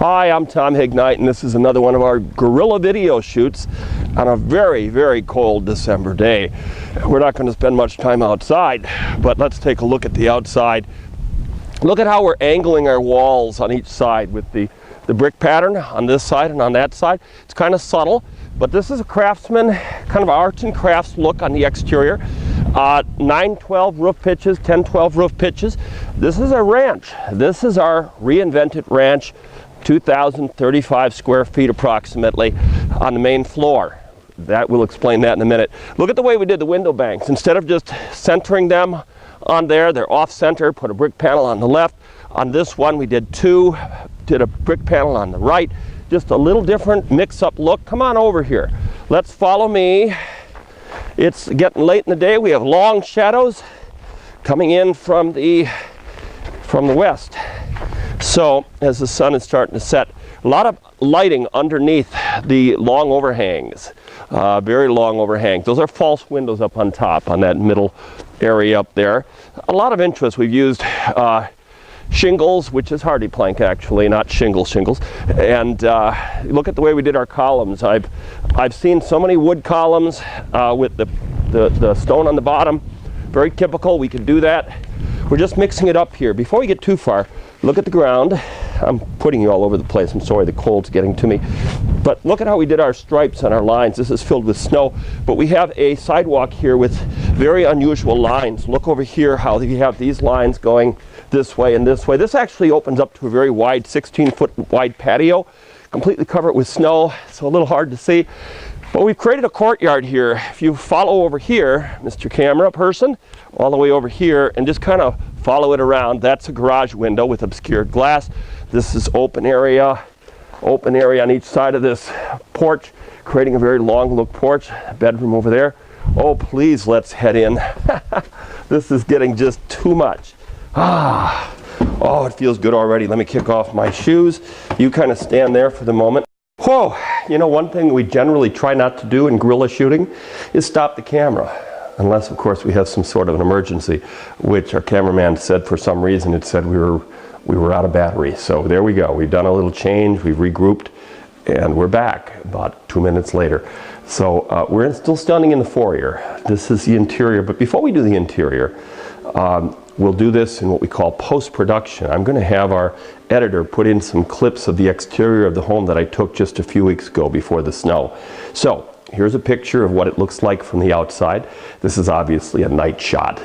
Hi, I'm Tom Hignite, and this is another one of our guerrilla video shoots on a very, very cold December day. We're not going to spend much time outside, but let's take a look at the outside. Look at how we're angling our walls on each side with the brick pattern on this side and on that side. It's kind of subtle, but this is a craftsman, kind of arts and crafts look on the exterior. 9-12 roof pitches, 10-12 roof pitches. This is our ranch. This is our Reinvented Ranch, 2,035 square feet approximately on the main floor. We'll explain that in a minute. Look at the way we did the window banks. Instead of just centering them on there, they're off center, put a brick panel on the left. On this one we did a brick panel on the right. Just a little different mix-up look. Come on over here. Let's follow me. It's getting late in the day. We have long shadows coming in from the west. So as the sun is starting to set, a lot of lighting underneath the long overhangs, very long overhangs. Those are false windows up on top on that middle area up there. A lot of interest. We've used shingles, which is hardy plank actually, not shingles. And look at the way we did our columns. I've seen so many wood columns with the stone on the bottom. Very typical. We could do that. We're just mixing it up here. Before we get too far, look at the ground. I'm putting you all over the place. I'm sorry, the cold's getting to me. But look at how we did our stripes on our lines. This is filled with snow, but we have a sidewalk here with very unusual lines. Look over here how we have these lines going this way and this way. This actually opens up to a very wide, 16-foot wide patio, completely covered with snow, so a little hard to see. But we've created a courtyard here. If you follow over here, Mr. Camera Person, all the way over here, and just kind of follow it around, that's a garage window with obscured glass. This is open area on each side of this porch, creating a very long look porch. Bedroom over there. Oh, please, let's head in. This is getting just too much. Oh, it feels good already. Let me kick off my shoes. You kind of stand there for the moment. Whoa, you know, one thing we generally try not to do in guerrilla shooting is stop the camera. Unless, of course, we have some sort of an emergency, which our cameraman said for some reason it said we were out of battery. So there we go. We've done a little change. We've regrouped, and we're back about 2 minutes later. So we're still standing in the foyer. This is the interior. But before we do the interior, we'll do this in what we call post-production. I'm going to have our editor put in some clips of the exterior of the home that I took just a few weeks ago before the snow. So here's a picture of what it looks like from the outside. This is obviously a night shot.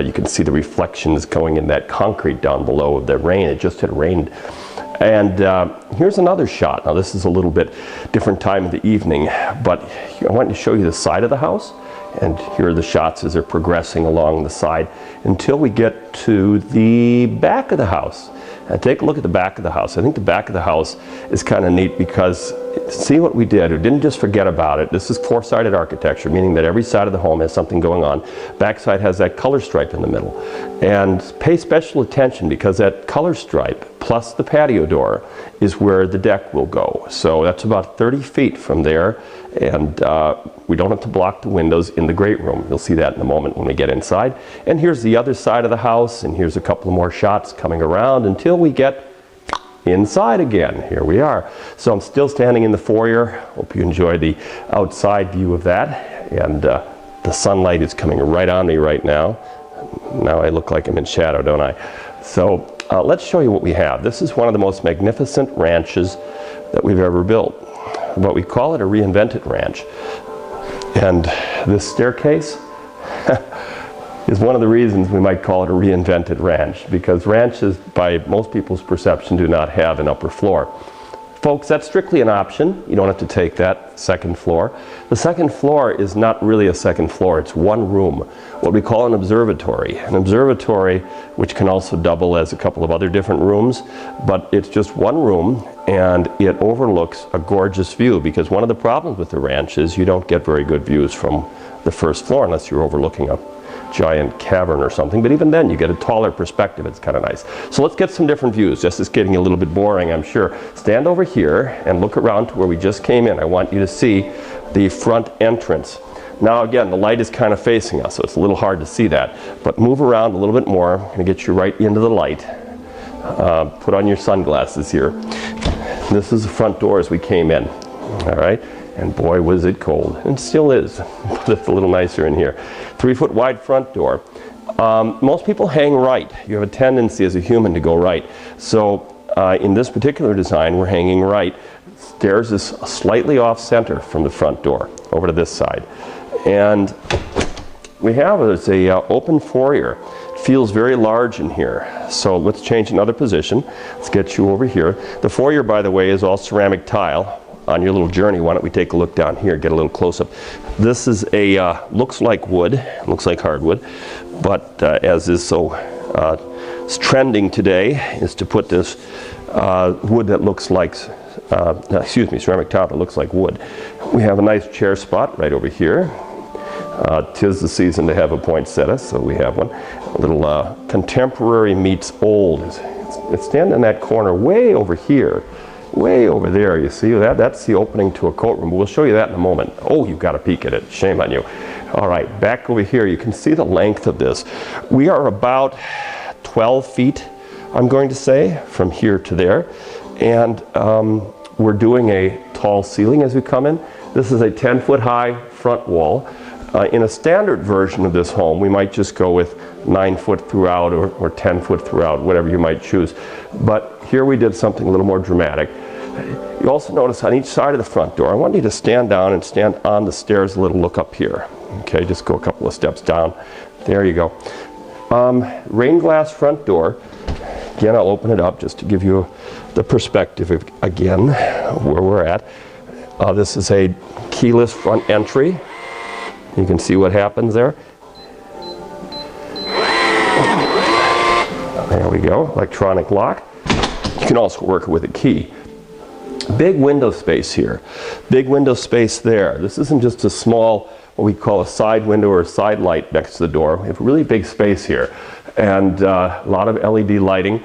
You can see the reflections going in that concrete down below of the rain. It just had rained. And here's another shot. Now this is a little bit different time of the evening, but I wanted to show you the side of the house. And here are the shots as they're progressing along the side until we get to the back of the house. And take a look at the back of the house. I think the back of the house is kind of neat because see what we did. We didn't just forget about it. This is four-sided architecture, meaning that every side of the home has something going on. Backside has that color stripe in the middle. And pay special attention because that color stripe plus the patio door is where the deck will go. So that's about 30 feet from there. And we don't have to block the windows in the great room. You'll see that in a moment when we get inside. And here's the other side of the house, and here's a couple more shots coming around until we get inside again. Here we are. So I'm still standing in the foyer. Hope you enjoy the outside view of that. And the sunlight is coming right on me right now. Now I look like I'm in shadow, don't I? So let's show you what we have. This is one of the most magnificent ranches that we've ever built. But we call it a reinvented ranch. And this staircase is one of the reasons we might call it a reinvented ranch, because ranches, by most people's perception, do not have an upper floor. Folks, that's strictly an option. You don't have to take that second floor. The second floor is not really a second floor. It's one room, what we call an observatory. An observatory which can also double as a couple of other different rooms, but it's just one room and it overlooks a gorgeous view, because one of the problems with the ranch is you don't get very good views from the first floor unless you're overlooking a giant cavern or something, but even then you get a taller perspective. It's kind of nice. So let's get some different views. Just as getting a little bit boring, I'm sure. Stand over here and look around to where we just came in. I want you to see the front entrance. Now again, the light is kind of facing us, so it's a little hard to see that, but move around a little bit more. I'm going to get you right into the light. Put on your sunglasses here. This is the front door as we came in. All right, and boy was it cold, and still is, but it's a little nicer in here. 3-foot wide front door. Most people hang right. You have a tendency as a human to go right. So in this particular design, we're hanging right. Stairs is slightly off center from the front door over to this side. And we have it's a open foyer. It feels very large in here. So let's change another position. Let's get you over here. The foyer, by the way, is all ceramic tile. On your little journey, why don't we take a look down here, get a little close up. This is a, looks like wood, looks like hardwood, but as is so it's trending today, is to put this wood that looks like, ceramic tile that looks like wood. We have a nice chair spot right over here. 'Tis the season to have a poinsettia, so we have one. A little contemporary meets old. It's standing in that corner way over here. Way over there, you see that? That's the opening to a coat room. We'll show you that in a moment. Oh, you've got to peek at it. Shame on you. All right, back over here, you can see the length of this. We are about 12 feet, I'm going to say, from here to there. And we're doing a tall ceiling as we come in. This is a 10-foot high front wall. In a standard version of this home, we might just go with 9-foot throughout or 10-foot throughout, whatever you might choose. But here we did something a little more dramatic. You also notice on each side of the front door, I want you to stand down and stand on the stairs a little, look up here. Okay, just go a couple of steps down. There you go. Rain glass front door. Again, I'll open it up just to give you the perspective of, again, where we're at. This is a keyless front entry. You can see what happens there. There we go, electronic lock. You can also work with a key. Big window space here. Big window space there. This isn't just a small, what we call a side window or a side light next to the door. We have a really big space here. And a lot of LED lighting.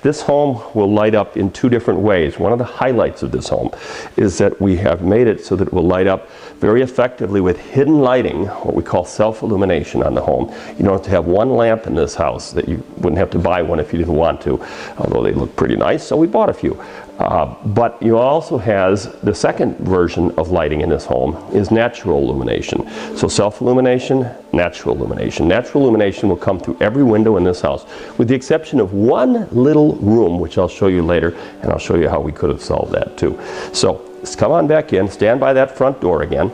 This home will light up in 2 different ways. One of the highlights of this home is that we have made it so that it will light up very effectively with hidden lighting, what we call self-illumination on the home. You don't have to have one lamp in this house, that you wouldn't have to buy one if you didn't want to, although they look pretty nice, so we bought a few. But you also has the second version of lighting in this home is natural illumination. So self-illumination, natural illumination. Natural illumination will come through every window in this house, with the exception of one little room, which I'll show you later, and I'll show you how we could have solved that too. So let's come on back in, stand by that front door again,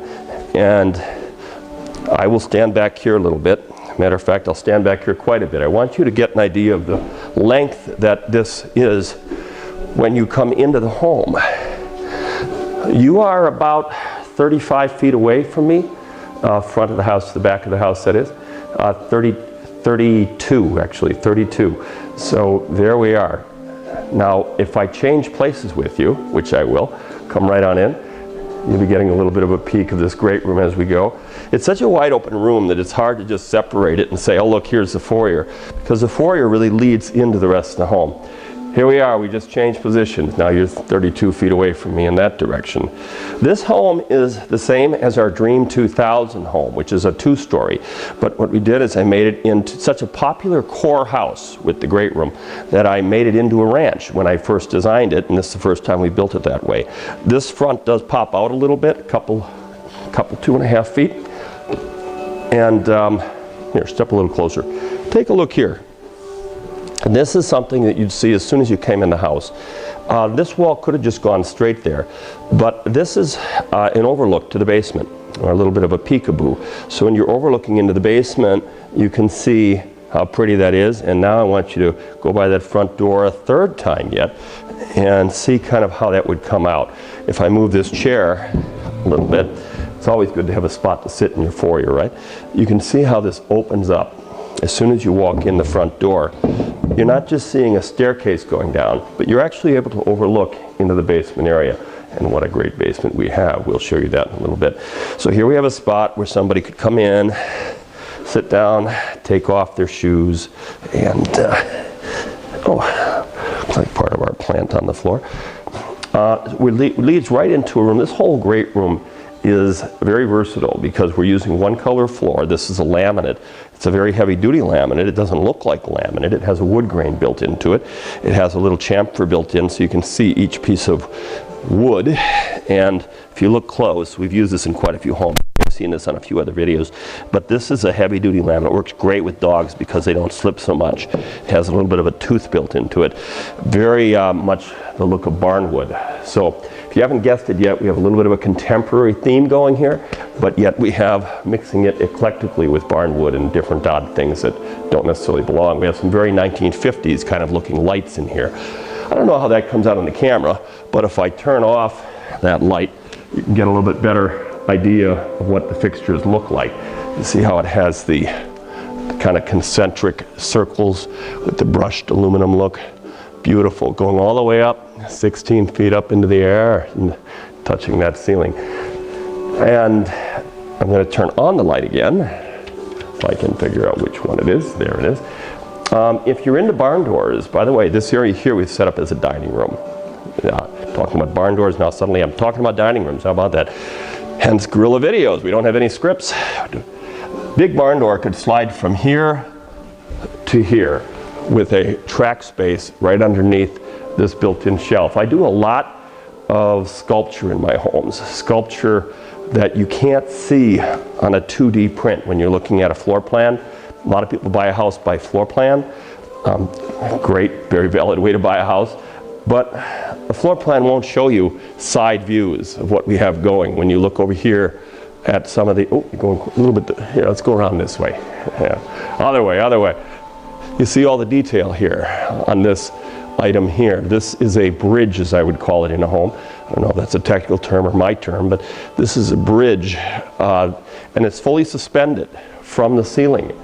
and I will stand back here a little bit. Matter of fact, I'll stand back here quite a bit. I want you to get an idea of the length that this is when you come into the home. You are about 35 feet away from me, front of the house to the back of the house, that is. 32, actually, 32. So there we are. Now, if I change places with you, which I will, come right on in. You'll be getting a little bit of a peek of this great room as we go. It's such a wide open room that it's hard to just separate it and say, oh look, here's the foyer, because the foyer really leads into the rest of the home. Here we are, we just changed positions. Now you're 32 feet away from me in that direction. This home is the same as our Dream 2000 home, which is a 2-story. But what we did is I made it into such a popular core house with the great room that I made it into a ranch when I first designed it, and this is the first time we built it that way. This front does pop out a little bit, a couple 2.5 feet. And here, step a little closer. Take a look here. And this is something that you'd see as soon as you came in the house. This wall could have just gone straight there, but this is an overlook to the basement, or a little bit of a peekaboo. So when you're overlooking into the basement, you can see how pretty that is. And now I want you to go by that front door a 3rd time yet and see kind of how that would come out. If I move this chair a little bit, it's always good to have a spot to sit in your foyer, right? You can see how this opens up. As soon as you walk in the front door, you're not just seeing a staircase going down, but you're actually able to overlook into the basement area. And what a great basement we have. We'll show you that in a little bit. So here we have a spot where somebody could come in, sit down, take off their shoes, and looks like part of our plant on the floor. Leads right into a room. This whole great room is very versatile because we're using one color floor. This is a laminate. It's a very heavy duty laminate. It doesn't look like laminate. It has a wood grain built into it. It has a little chamfer built in so you can see each piece of wood. And if you look close, we've used this in quite a few homes. I've seen this on a few other videos, but this is a heavy duty laminate. It works great with dogs because they don't slip so much. It has a little bit of a tooth built into it. Very much the look of barnwood. So if you haven't guessed it yet, we have a little bit of a contemporary theme going here, but yet we have mixing it eclectically with barnwood and different odd things that don't necessarily belong. We have some very 1950s kind of looking lights in here. I don't know how that comes out on the camera, but if I turn off that light, you can get a little bit better idea of what the fixtures look like. You see how it has the kind of concentric circles with the brushed aluminum look. Beautiful, going all the way up, 16 feet up into the air and touching that ceiling. And I'm going to turn on the light again, if I can figure out which one it is. There it is. If you're into barn doors, by the way, this area here we've set up as a dining room. Talking about barn doors, now suddenly I'm talking about dining rooms. How about that? Hence guerrilla videos. We don't have any scripts. Big barn door could slide from here to here with a track space right underneath this built-in shelf. I do a lot of sculpture in my homes. Sculpture that you can't see on a 2D print when you're looking at a floor plan. A lot of people buy a house by floor plan. Great, very valid way to buy a house. But a floor plan won't show you side views of what we have going. When you look over here at some of the, oh, you're going a little bit, here, let's go around this way. Yeah. Other way, other way. You see all the detail here on this item here. This is a bridge, as I would call it in a home. I don't know if that's a technical term or my term, but this is a bridge, and it's fully suspended from the ceiling.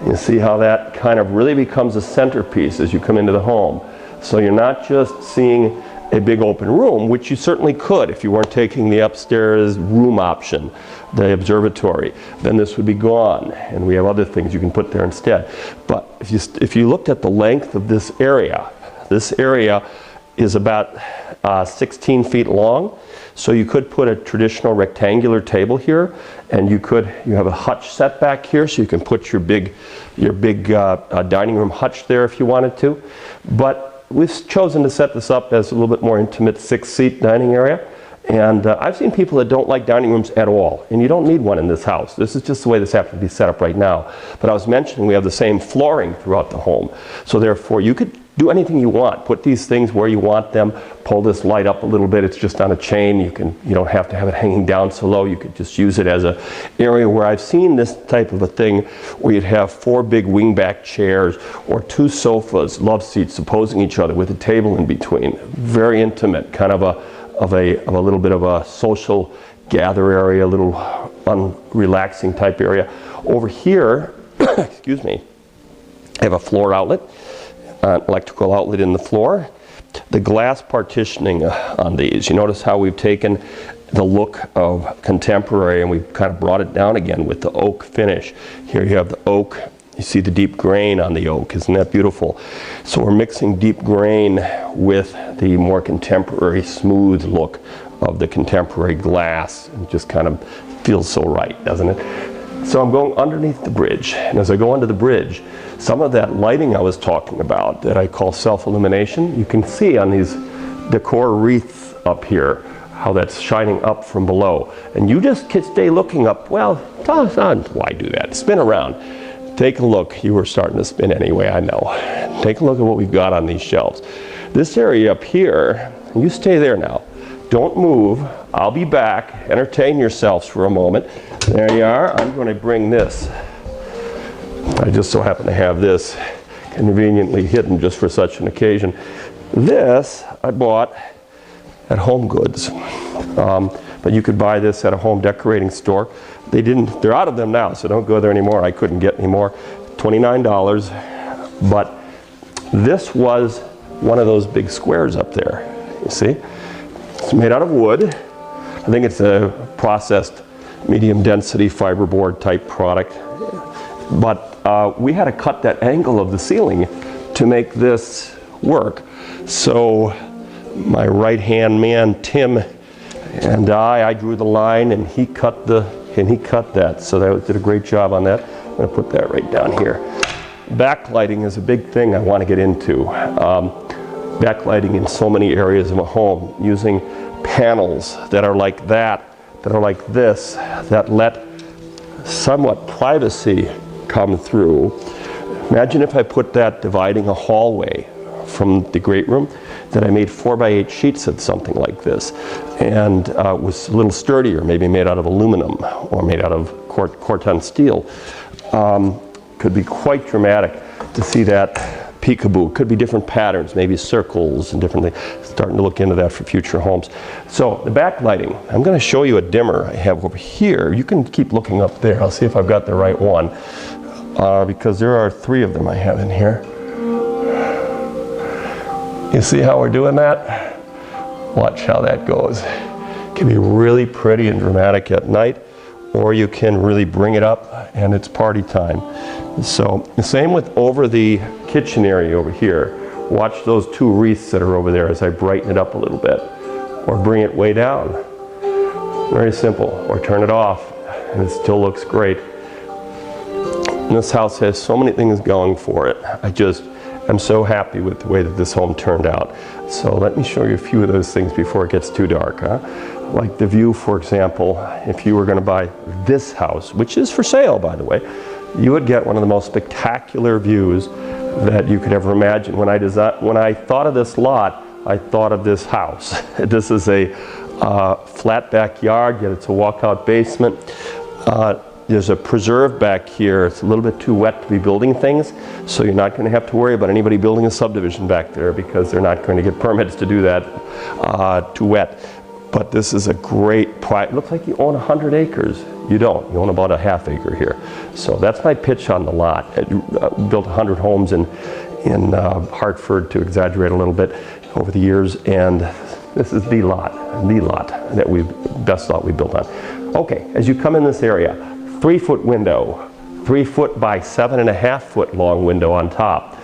You see how that kind of really becomes a centerpiece as you come into the home. So you're not just seeing a big open room, which you certainly could if you weren't taking the upstairs room option, the observatory. Then this would be gone, and we have other things you can put there instead. But if you looked at the length of this area is about 16 feet long. So you could put a traditional rectangular table here, and you have a hutch set back here, so you can put your big dining room hutch there if you wanted to. But we've chosen to set this up as a little bit more intimate 6-seat dining area. And I've seen people that don't like dining rooms at all, and you don't need one in this house. This is just the way this happens to be set up right now. But I was mentioning we have the same flooring throughout the home. So therefore you could do anything you want. Put these things where you want them. Pull this light up a little bit. It's just on a chain. You don't have to have it hanging down so low. You could just use it as an area where I've seen this type of a thing where you'd have 4 big wingback chairs or 2 sofas, love seats opposing each other with a table in between. Very intimate, kind of a little bit of a social gather area, a little unrelaxing type area. Over here, excuse me, I have a floor outlet. Electrical outlet in the floor. The glass partitioning on these, you notice how we've taken the look of contemporary and we've kind of brought it down again with the oak finish. Here you have the oak, you see the deep grain on the oak, isn't that beautiful? So we're mixing deep grain with the more contemporary smooth look of the contemporary glass. It just kind of feels so right, doesn't it? So I'm going underneath the bridge, and as I go under the bridge, some of that lighting I was talking about that I call self-illumination, you can see on these decor wreaths up here, how that's shining up from below. And you just stay looking up, well, why do that? Spin around. Take a look. You were starting to spin anyway, I know. Take a look at what we've got on these shelves. This area up here, you stay there now. Don't move. I'll be back. Entertain yourselves for a moment. There you are. I'm going to bring this. I just so happen to have this conveniently hidden just for such an occasion. This I bought at Home Goods. But you could buy this at a home decorating store. They're out of them now, so don't go there anymore. I couldn't get any more. $29. But this was one of those big squares up there. You see? It's made out of wood. I think it's a processed medium density fiberboard type product. But we had to cut that angle of the ceiling to make this work. So my right hand man, Tim, And I drew the line, and he cut that. So that did a great job on that. I'm going to put that right down here. Backlighting is a big thing I want to get into. Backlighting in so many areas of a home, using panels that are like that are like this, that let somewhat privacy come through. Imagine if I put that dividing a hallway from the great room, that I made 4x8 sheets of something like this, and was a little sturdier, maybe made out of aluminum or made out of Corten steel. Could be quite dramatic to see that peekaboo. Could be different patterns, maybe circles and different things. Starting to look into that for future homes. So the backlighting, I'm going to show you a dimmer I have over here. You can keep looking up there. I'll see if I've got the right one, because there are 3 of them I have in here. You see how we're doing that? Watch how that goes. It can be really pretty and dramatic at night, or you can really bring it up and it's party time. So the same with over the kitchen area over here. Watch those 2 wreaths that are over there as I brighten it up a little bit, or bring it way down. Very simple. Or turn it off and it still looks great. And this house has so many things going for it. I'm so happy with the way that this home turned out. So let me show you a few of those things before it gets too dark. Like the view, for example, if you were going to buy this house, which is for sale, by the way, you would get one of the most spectacular views that you could ever imagine. When I thought of this lot, I thought of this house. This is a flat backyard, yet it's a walkout basement. There's a preserve back here. It's a little bit too wet to be building things, so you're not going to have to worry about anybody building a subdivision back there, because they're not going to get permits to do that too wet. But this is a great it looks like you own 100 acres. You don't. You own about a ½ acre here. So that's my pitch on the lot. I built 100 homes in Hartford, to exaggerate a little bit, over the years, and this is the lot that best lot we built on. Okay, as you come in this area, 3-foot window, 3 foot by 7.5 foot long window on top.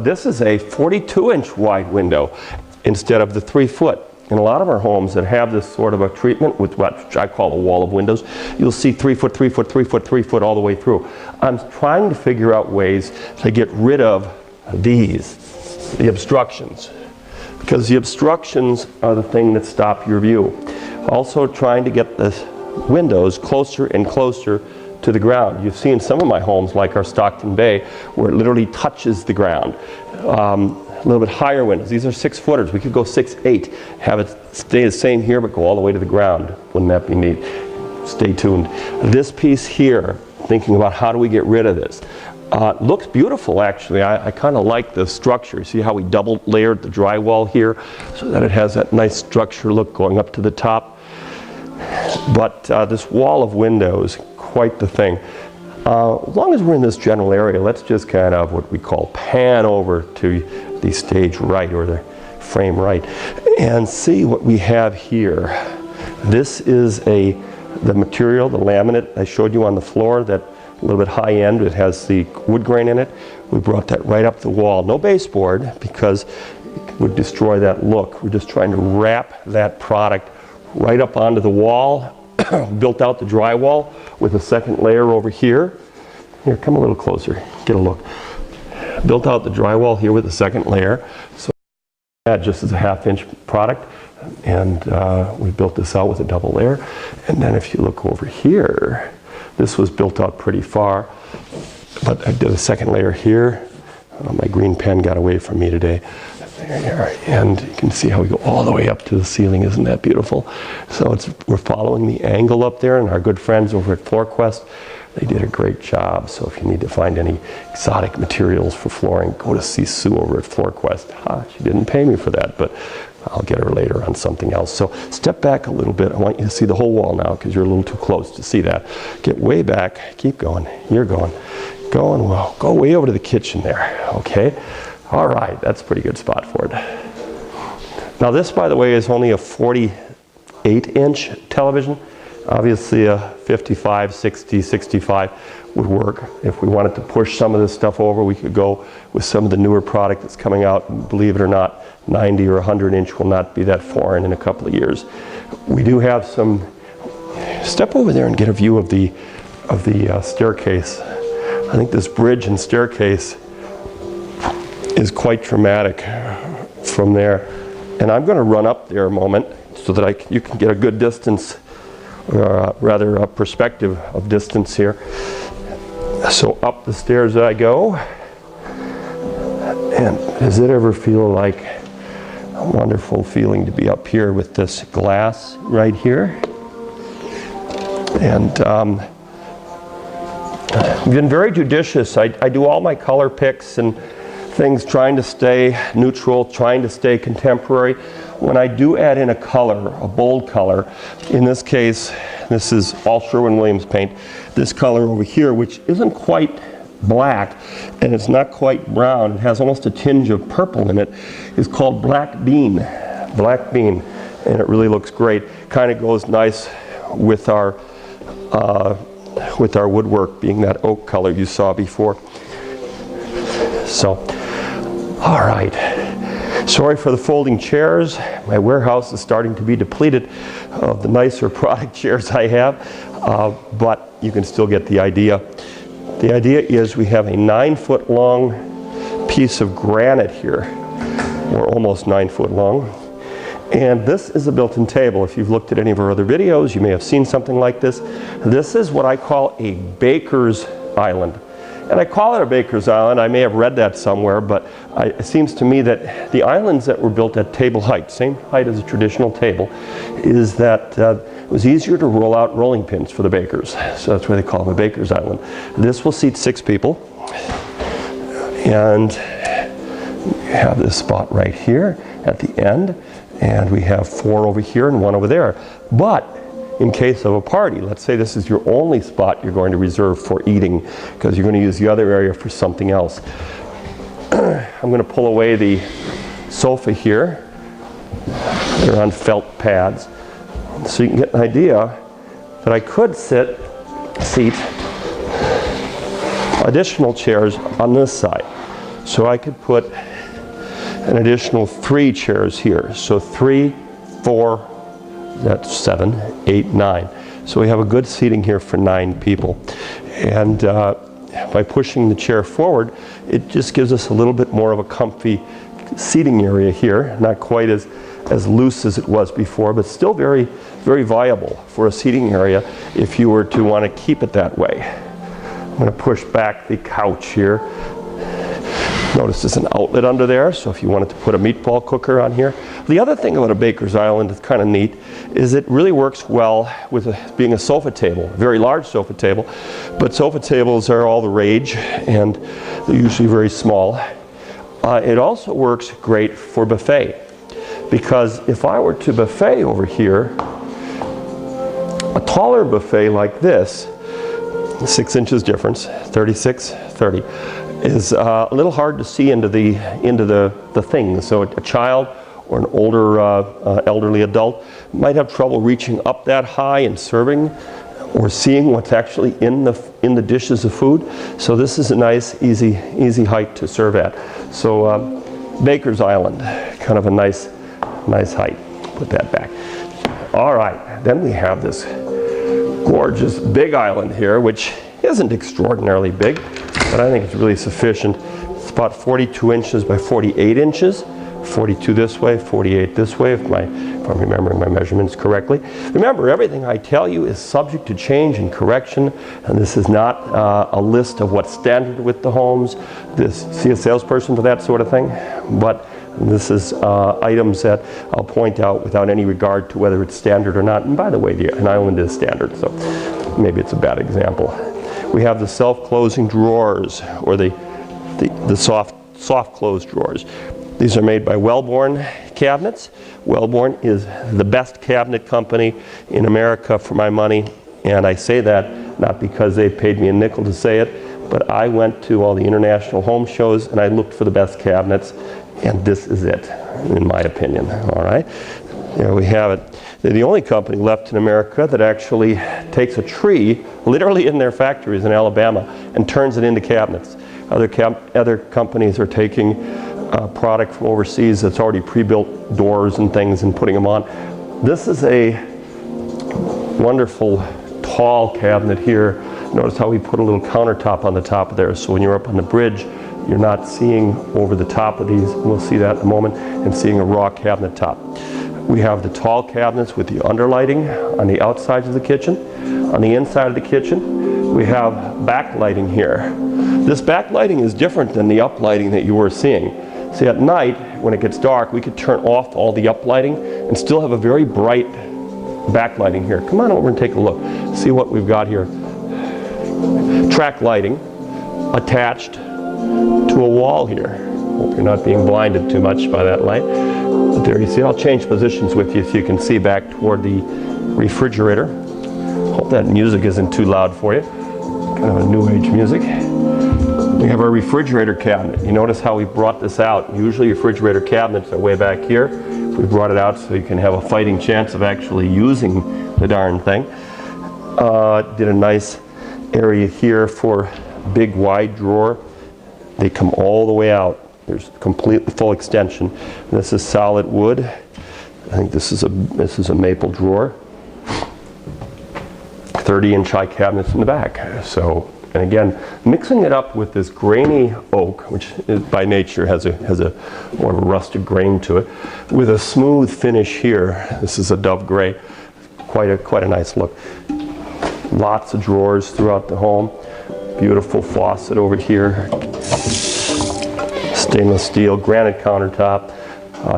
This is a 42-inch wide window instead of the 3 foot. In a lot of our homes that have this sort of a treatment with what I call a wall of windows, you'll see 3 foot, 3 foot, 3 foot, 3 foot all the way through. I'm trying to figure out ways to get rid of the obstructions, because the obstructions are the thing that stop your view. Also trying to get the windows closer and closer to the ground. You've seen some of my homes, like our Stockton Bay, where it literally touches the ground. A little bit higher windows. These are 6-footers. We could go 6'8", have it stay the same here, but go all the way to the ground. Wouldn't that be neat? Stay tuned. This piece here, thinking about how do we get rid of this. Looks beautiful, actually. I kind of like the structure. See how we double layered the drywall here, so that it has that nice structure look going up to the top. But this wall of windows, quite the thing. As long as we're in this general area, let's just kind of what we call pan over to the stage right, or the frame right, and see what we have here. This is the material, the laminate I showed you on the floor, that a little bit high end. It has the wood grain in it. We brought that right up the wall. No baseboard, because it would destroy that look. We're just trying to wrap that product right up onto the wall. Built out the drywall with a second layer over here. Here, come a little closer, get a look. Built out the drywall here with a second layer. So that just as a ½ inch product, and we built this out with a double layer. And then if you look over here, this was built out pretty far, but I did a second layer here. My green pen got away from me today. There, and you can see how we go all the way up to the ceiling. Isn't that beautiful? So we're following the angle up there, and our good friends over at FloorQuest, they did a great job. So if you need to find any exotic materials for flooring, go to see Sue over at FloorQuest. She didn't pay me for that, but I'll get her later on something else. So step back a little bit. I want you to see the whole wall now, because you're a little too close to see that. Get way back. Keep going. You're going. Going well. Go way over to the kitchen there. Okay. All right, that's a pretty good spot for it. Now this, by the way, is only a 48-inch television. Obviously a 55, 60, 65 would work. If we wanted to push some of this stuff over, we could go with some of the newer product that's coming out. And believe it or not, 90 or 100 inch will not be that foreign in a couple of years. We do have some, step over there and get a view of the staircase. I think this bridge and staircase is quite dramatic from there. And I'm going to run up there a moment so that you can get a good distance, or rather a perspective of distance here. So up the stairs I go. And does it ever feel like a wonderful feeling to be up here with this glass right here? And I've been very judicious. I do all my color picks and things trying to stay neutral, trying to stay contemporary. When I do add in a color, a bold color, in this case, this is all Sherwin-Williams paint, this color over here, which isn't quite black and it's not quite brown, it has almost a tinge of purple in it, is called black bean. Black bean, and it really looks great. Kind of goes nice with our woodwork being that oak color you saw before. So, all right. Sorry for the folding chairs. My warehouse is starting to be depleted of the nicer product chairs I have, but you can still get the idea. The idea is we have a 9-foot long piece of granite here, or almost 9 foot long. And this is a built-in table. If you've looked at any of our other videos, you may have seen something like this. This is what I call a baker's island. And I call it a baker's island. I may have read that somewhere, but it seems to me that the islands that were built at table height, same height as a traditional table, is that it was easier to roll out rolling pins for the bakers. So that's why they call them a baker's island. This will seat 6 people. And we have this spot right here at the end. And we have 4 over here and 1 over there. But in case of a party, let's say this is your only spot you're going to reserve for eating because you're going to use the other area for something else. I'm going to pull away the sofa here. They're on felt pads. So you can get an idea that I could seat additional chairs on this side. So I could put an additional 3 chairs here. So 3, 4, that's 7, 8, 9. So we have a good seating here for 9 people. And by pushing the chair forward, it just gives us a little bit more of a comfy seating area here. Not quite as loose as it was before, but still very, very viable for a seating area if you were to want to keep it that way. I'm going to push back the couch here. Notice there's an outlet under there, so if you wanted to put a meatball cooker on here. The other thing about a baker's island that's kind of neat is it really works well with being a sofa table, a very large sofa table. But sofa tables are all the rage, and they're usually very small. It also works great for buffet, because if I were to buffet over here, a taller buffet like this, 6 inches difference, 36, 30, is a little hard to see into the thing. So a child or an older elderly adult might have trouble reaching up that high and serving or seeing what's actually in the dishes of food. So this is a nice, easy height to serve at. So Baker's Island, kind of a nice height. Put that back. All right, then we have this gorgeous big island here, which isn't extraordinarily big, but I think it's really sufficient. It's about 42 inches by 48 inches. 42 this way, 48 this way, if I'm remembering my measurements correctly. Remember, everything I tell you is subject to change and correction, and this is not a list of what's standard with the homes. See a salesperson for that sort of thing? But this is items that I'll point out without any regard to whether it's standard or not. And by the way, an island is standard, so maybe it's a bad example. We have the self-closing drawers, or the soft close drawers. These are made by Wellborn Cabinets. Wellborn is the best cabinet company in America for my money, and I say that not because they paid me a nickel to say it, but I went to all the international home shows and I looked for the best cabinets, and this is it, in my opinion. All right. There we have it. They're the only company left in America that actually takes a tree, literally in their factories in Alabama, and turns it into cabinets. Other companies are taking product from overseas that's already pre-built doors and things and putting them on. This is a wonderful tall cabinet here. Notice how we put a little countertop on the top of there, so when you're up on the bridge, you're not seeing over the top of these. We'll see that in a moment, and seeing a raw cabinet top. We have the tall cabinets with the underlighting on the outsides of the kitchen. On the inside of the kitchen, we have backlighting here. This backlighting is different than the uplighting that you were seeing. See, at night, when it gets dark, we could turn off all the uplighting and still have a very bright backlighting here. Come on over and take a look. See what we've got here. Track lighting attached to a wall here. Hope you're not being blinded too much by that light. But there you see, I'll change positions with you so you can see back toward the refrigerator. Hope that music isn't too loud for you. Kind of a new age music. We have our refrigerator cabinet. You notice how we brought this out. Usually refrigerator cabinets are way back here. We brought it out so you can have a fighting chance of actually using the darn thing. Did a nice area here for big wide drawer. They come all the way out. There's completely full extension. This is solid wood. I think this is a maple drawer. 30-inch high cabinets in the back. So, and again, mixing it up with this grainy oak, which is, by nature has a more of a rusted grain to it, with a smooth finish here. This is a dove gray. Quite a nice look. Lots of drawers throughout the home. Beautiful faucet over here. Stainless steel, granite countertop.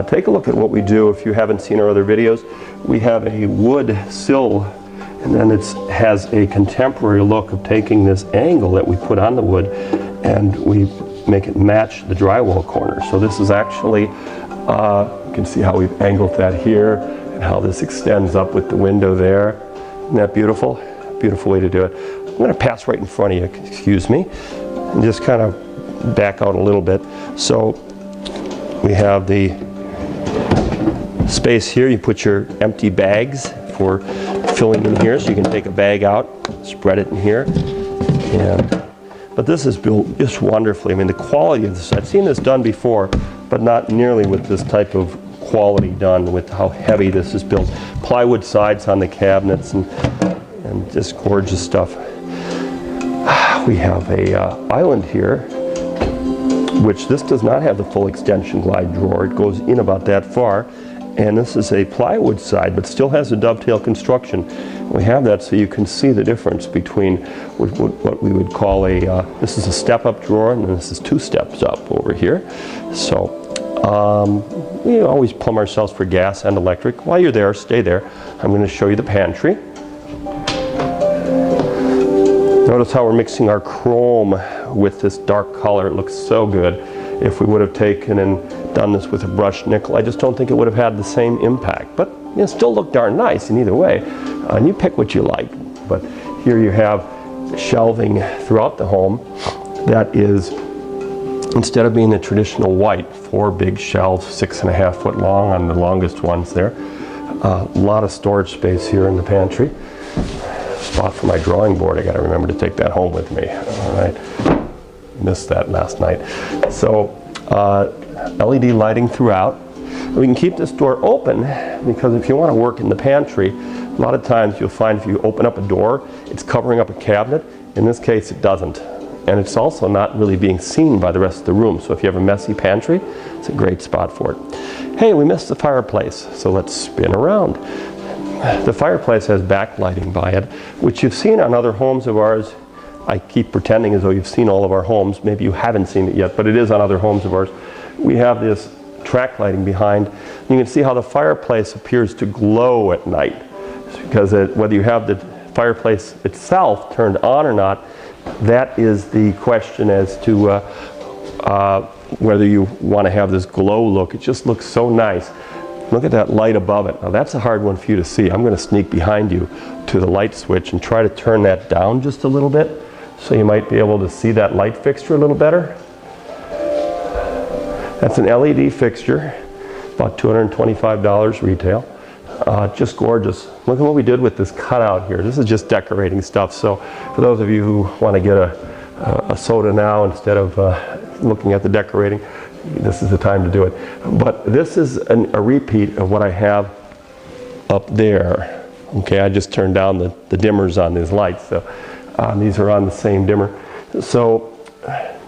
Take a look at what we do if you haven't seen our other videos. We have a wood sill, and then it has a contemporary look of taking this angle that we put on the wood and we make it match the drywall corner. So this is actually, you can see how we've angled that here and how this extends up with the window there. Isn't that beautiful? Beautiful way to do it. I'm going to pass right in front of you, excuse me, and just kind of back out a little bit. So we have the space here. You put your empty bags for filling in here, so you can take a bag out, spread it in here. But this is built just wonderfully. I mean, the quality of this, I've seen this done before, but not nearly with this type of quality done, with how heavy this is built. Plywood sides on the cabinets and just gorgeous stuff. We have a island here, which this does not have the full extension glide drawer. It goes in about that far. And this is a plywood side, but still has a dovetail construction. We have that so you can see the difference between what we would call a, this is a step-up drawer, and this is 2 steps up over here. So we always plumb ourselves for gas and electric. While you're there, stay there. I'm going to show you the pantry. Notice how we're mixing our chrome with this dark color. It looks so good. If we would have taken and done this with a brushed nickel, I just don't think it would have had the same impact. But it still looked darn nice in either way. And you pick what you like. But here you have shelving throughout the home that is, instead of being the traditional white, 4 big shelves, 6.5 foot long on the longest ones there. A lot of storage space here in the pantry. Spot for my drawing board. I got to remember to take that home with me. All right. Missed that last night. So LED lighting throughout. We can keep this door open because if you want to work in the pantry, a lot of times you'll find if you open up a door, it's covering up a cabinet. In this case, it doesn't. And it's also not really being seen by the rest of the room. So if you have a messy pantry, it's a great spot for it. Hey, we missed the fireplace, so let's spin around. The fireplace has backlighting by it, which you've seen on other homes of ours. I keep pretending as though you've seen all of our homes. Maybe you haven't seen it yet, but it is on other homes of ours. We have this track lighting behind. You can see how the fireplace appears to glow at night, because whether you have the fireplace itself turned on or not, that is the question as to whether you want to have this glow look. It just looks so nice. Look at that light above it. Now that's a hard one for you to see. I'm going to sneak behind you to the light switch and try to turn that down just a little bit so you might be able to see that light fixture a little better. That's an LED fixture, about $225 retail. Just gorgeous. Look at what we did with this cutout here. This is just decorating stuff. So for those of you who want to get a soda now instead of looking at the decorating, this is the time to do it. But this is a repeat of what I have up there. Okay, I just turned down the dimmers on these lights. So these are on the same dimmer. So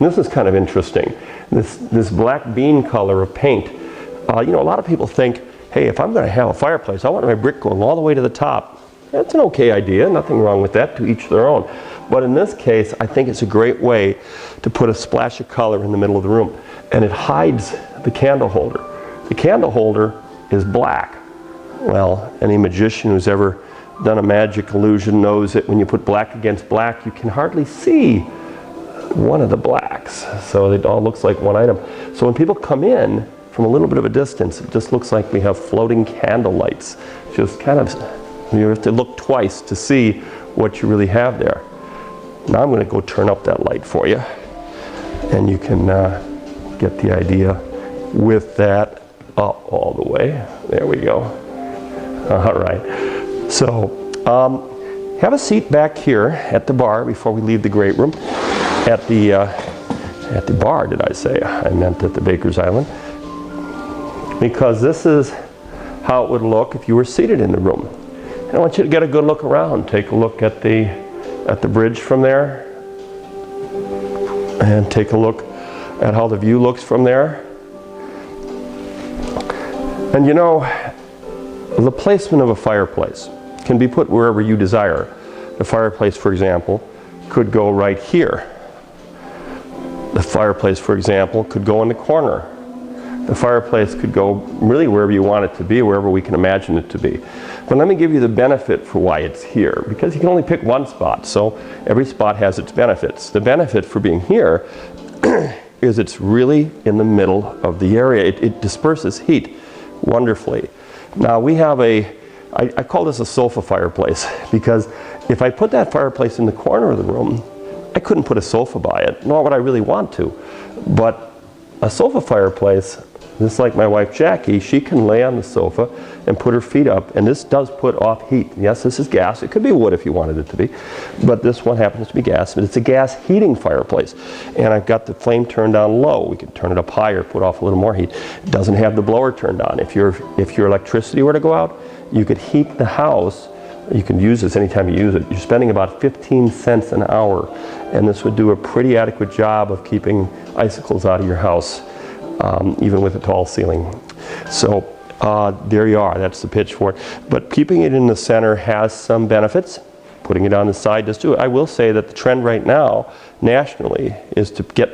this is kind of interesting. This black bean color of paint. You know, a lot of people think, hey, if I'm going to have a fireplace, I want my brick going all the way to the top. That's an okay idea, nothing wrong with that, to each their own. But in this case, I think it's a great way to put a splash of color in the middle of the room. And it hides the candle holder. The candle holder is black. Well, any magician who's ever done a magic illusion knows that when you put black against black, you can hardly see one of the blacks. So it all looks like one item. So when people come in from a little bit of a distance, it just looks like we have floating candle lights. Just kind of, you have to look twice to see what you really have there. Now I'm going to go turn up that light for you, and you can get the idea with that up all the way. There we go. All right. So have a seat back here at the bar before we leave the great room. At the bar, did I say? I meant at the Baker's Island. Because this is how it would look if you were seated in the room. And I want you to get a good look around. Take a look at the bridge from there. And take a look at how the view looks from there. And you know, the placement of a fireplace can be put wherever you desire. The fireplace, for example, could go right here. The fireplace, for example, could go in the corner. The fireplace could go really wherever you want it to be, wherever we can imagine it to be. But let me give you the benefit for why it's here, because you can only pick one spot, so every spot has its benefits. The benefit for being here is it's really in the middle of the area. It disperses heat wonderfully. Now we have I call this a sofa fireplace, because if I put that fireplace in the corner of the room, I couldn't put a sofa by it, nor would I really want to. But a sofa fireplace, just like my wife Jackie, she can lay on the sofa and put her feet up, and this does put off heat. Yes, this is gas. It could be wood if you wanted it to be, but this one happens to be gas. But it's a gas heating fireplace, and I've got the flame turned down low. We could turn it up higher, put off a little more heat. It doesn't have the blower turned on. If your electricity were to go out, you could heat the house. You can use this anytime you use it. You're spending about 15 cents an hour, and this would do a pretty adequate job of keeping icicles out of your house, even with a tall ceiling. So there you are. That's the pitch for it. But keeping it in the center has some benefits. Putting it on the side does too. I will say that the trend right now, nationally, is to get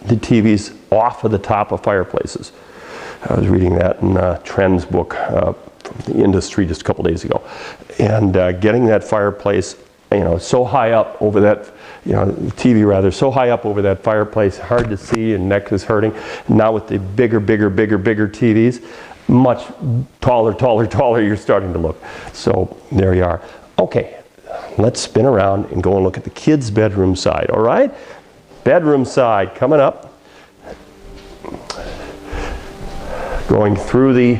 the TVs off of the top of fireplaces. I was reading that in Trend's book from the industry just a couple days ago. And getting that fireplace, you know, so high up over that, you know, TV rather, so high up over that fireplace, hard to see and neck is hurting. Now with the bigger TVs, much taller you're starting to look. So there you are. Okay, let's spin around and go and look at the kids' bedroom side, all right? Bedroom side coming up. Going through the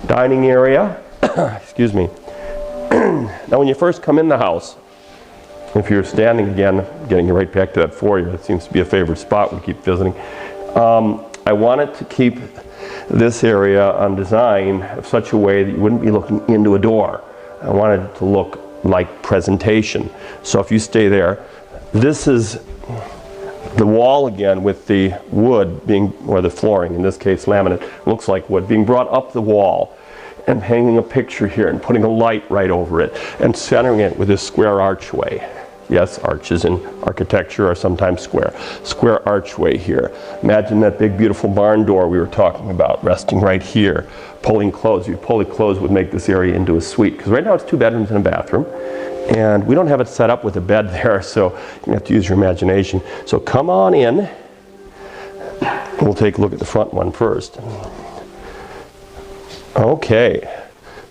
dining area. Excuse me. Now when you first come in the house, if you're standing again, getting you right back to that foyer, that seems to be a favorite spot we keep visiting. I wanted to keep this area on design of such a way that you wouldn't be looking into a door. I wanted it to look like presentation. So if you stay there, this is the wall again with the wood being, or the flooring, in this case laminate, looks like wood, being brought up the wall and hanging a picture here and putting a light right over it and centering it with this square archway. Yes, arches in architecture are sometimes square. Square archway here. Imagine that big beautiful barn door we were talking about resting right here. Pulling closed. You pull it closed would make this area into a suite, because right now it's 2 bedrooms and a bathroom. And we don't have it set up with a bed there, so you have to use your imagination. So come on in. We'll take a look at the front one first. Okay.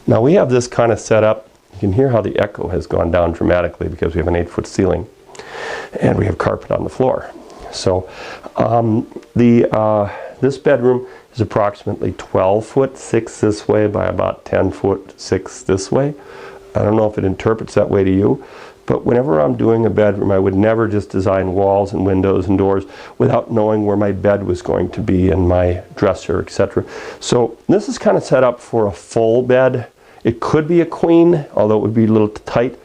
Now we have this kind of set up. You can hear how the echo has gone down dramatically because we have an 8-foot ceiling and we have carpet on the floor. So the This bedroom is approximately 12 foot 6 this way by about 10 foot 6 this way. I don't know if it interprets that way to you, but whenever I'm doing a bedroom, I would never just design walls and windows and doors without knowing where my bed was going to be and my dresser, etc. So this is kind of set up for a full bed. It could be a queen, although it would be a little tight.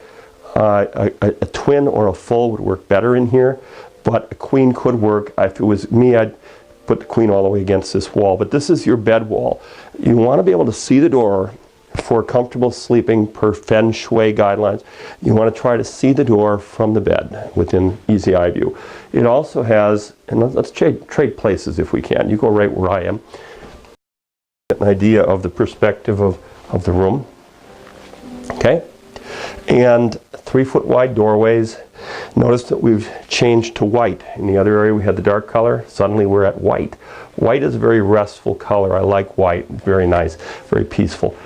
A twin or a full would work better in here, but a queen could work. If it was me, I'd put the queen all the way against this wall, but this is your bed wall. You want to be able to see the door for comfortable sleeping per feng shui guidelines. You want to try to see the door from the bed within easy eye view. It also has, and let's trade places if we can. You go right where I am. Get an idea of the perspective of the room. Okay? And 3 foot wide doorways. Notice that we've changed to white. In the other area we had the dark color. Suddenly we're at white. White is a very restful color. I like white. Very nice, very peaceful.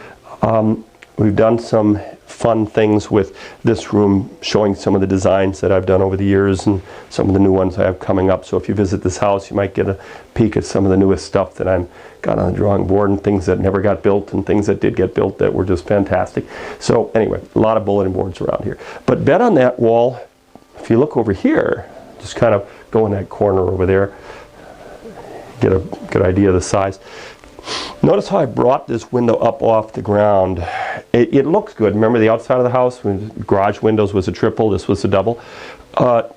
We've done some fun things with this room, showing some of the designs that I've done over the years and some of the new ones I have coming up. So if you visit this house, you might get a peek at some of the newest stuff that I've got on the drawing board, and things that never got built and things that did get built that were just fantastic. So anyway, a lot of bulletin boards around here. But bed on that wall, if you look over here, just kind of go in that corner over there, get a good idea of the size. Notice how I brought this window up off the ground. It looks good. Remember the outside of the house, when garage windows was a triple, this was a double.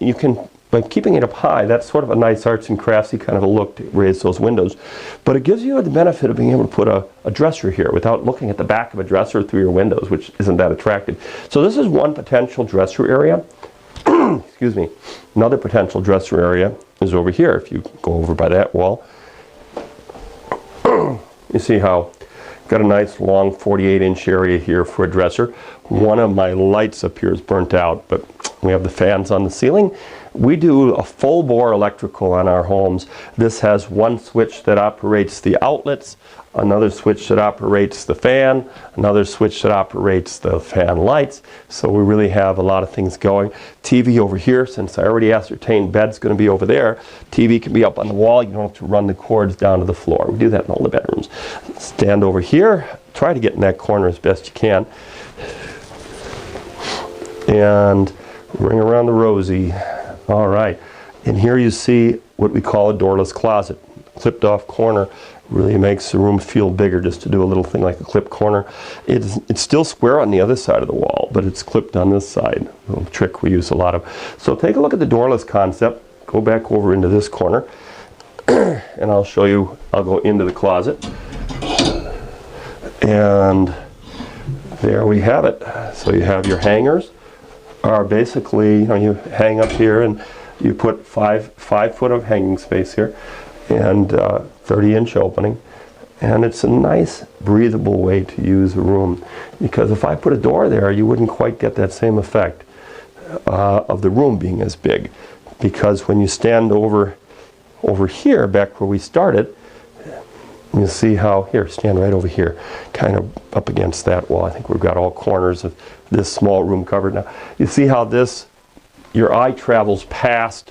You can, by keeping it up high, that's sort of a nice arts and craftsy kind of a look to raise those windows. But it gives you the benefit of being able to put a dresser here without looking at the back of a dresser through your windows, which isn't that attractive. So this is one potential dresser area. Excuse me. Another potential dresser area is over here. If you go over by that wall, you see how got a nice long 48-inch area here for a dresser. One of my lights up here is burnt out, but we have the fans on the ceiling. We do a full bore electrical on our homes. This has one switch that operates the outlets, another switch that operates the fan, another switch that operates the fan lights. So we really have a lot of things going. TV over here, since I already ascertained bed's going to be over there. TV can be up on the wall. You don't have to run the cords down to the floor. We do that in all the bedrooms. Stand over here. Try to get in that corner as best you can. And ring around the rosy. All right. And here you see what we call a doorless closet. Clipped off corner really makes the room feel bigger, just to do a little thing like a clip corner. It's still square on the other side of the wall, but it's clipped on this side. A little trick we use a lot of. So take a look at the doorless concept. Go back over into this corner and I'll show you. I'll go into the closet. And there we have it. So you have your hangers. Are basically, you hang up here and you put five foot of hanging space here and 30-inch opening, and it's a nice breathable way to use a room, because if I put a door there, you wouldn't quite get that same effect of the room being as big, because when you stand over here, back where we started, you see how, here, stand right over here, kind of up against that wall. I think we've got all corners of this small room covered now. You see how this, your eye travels past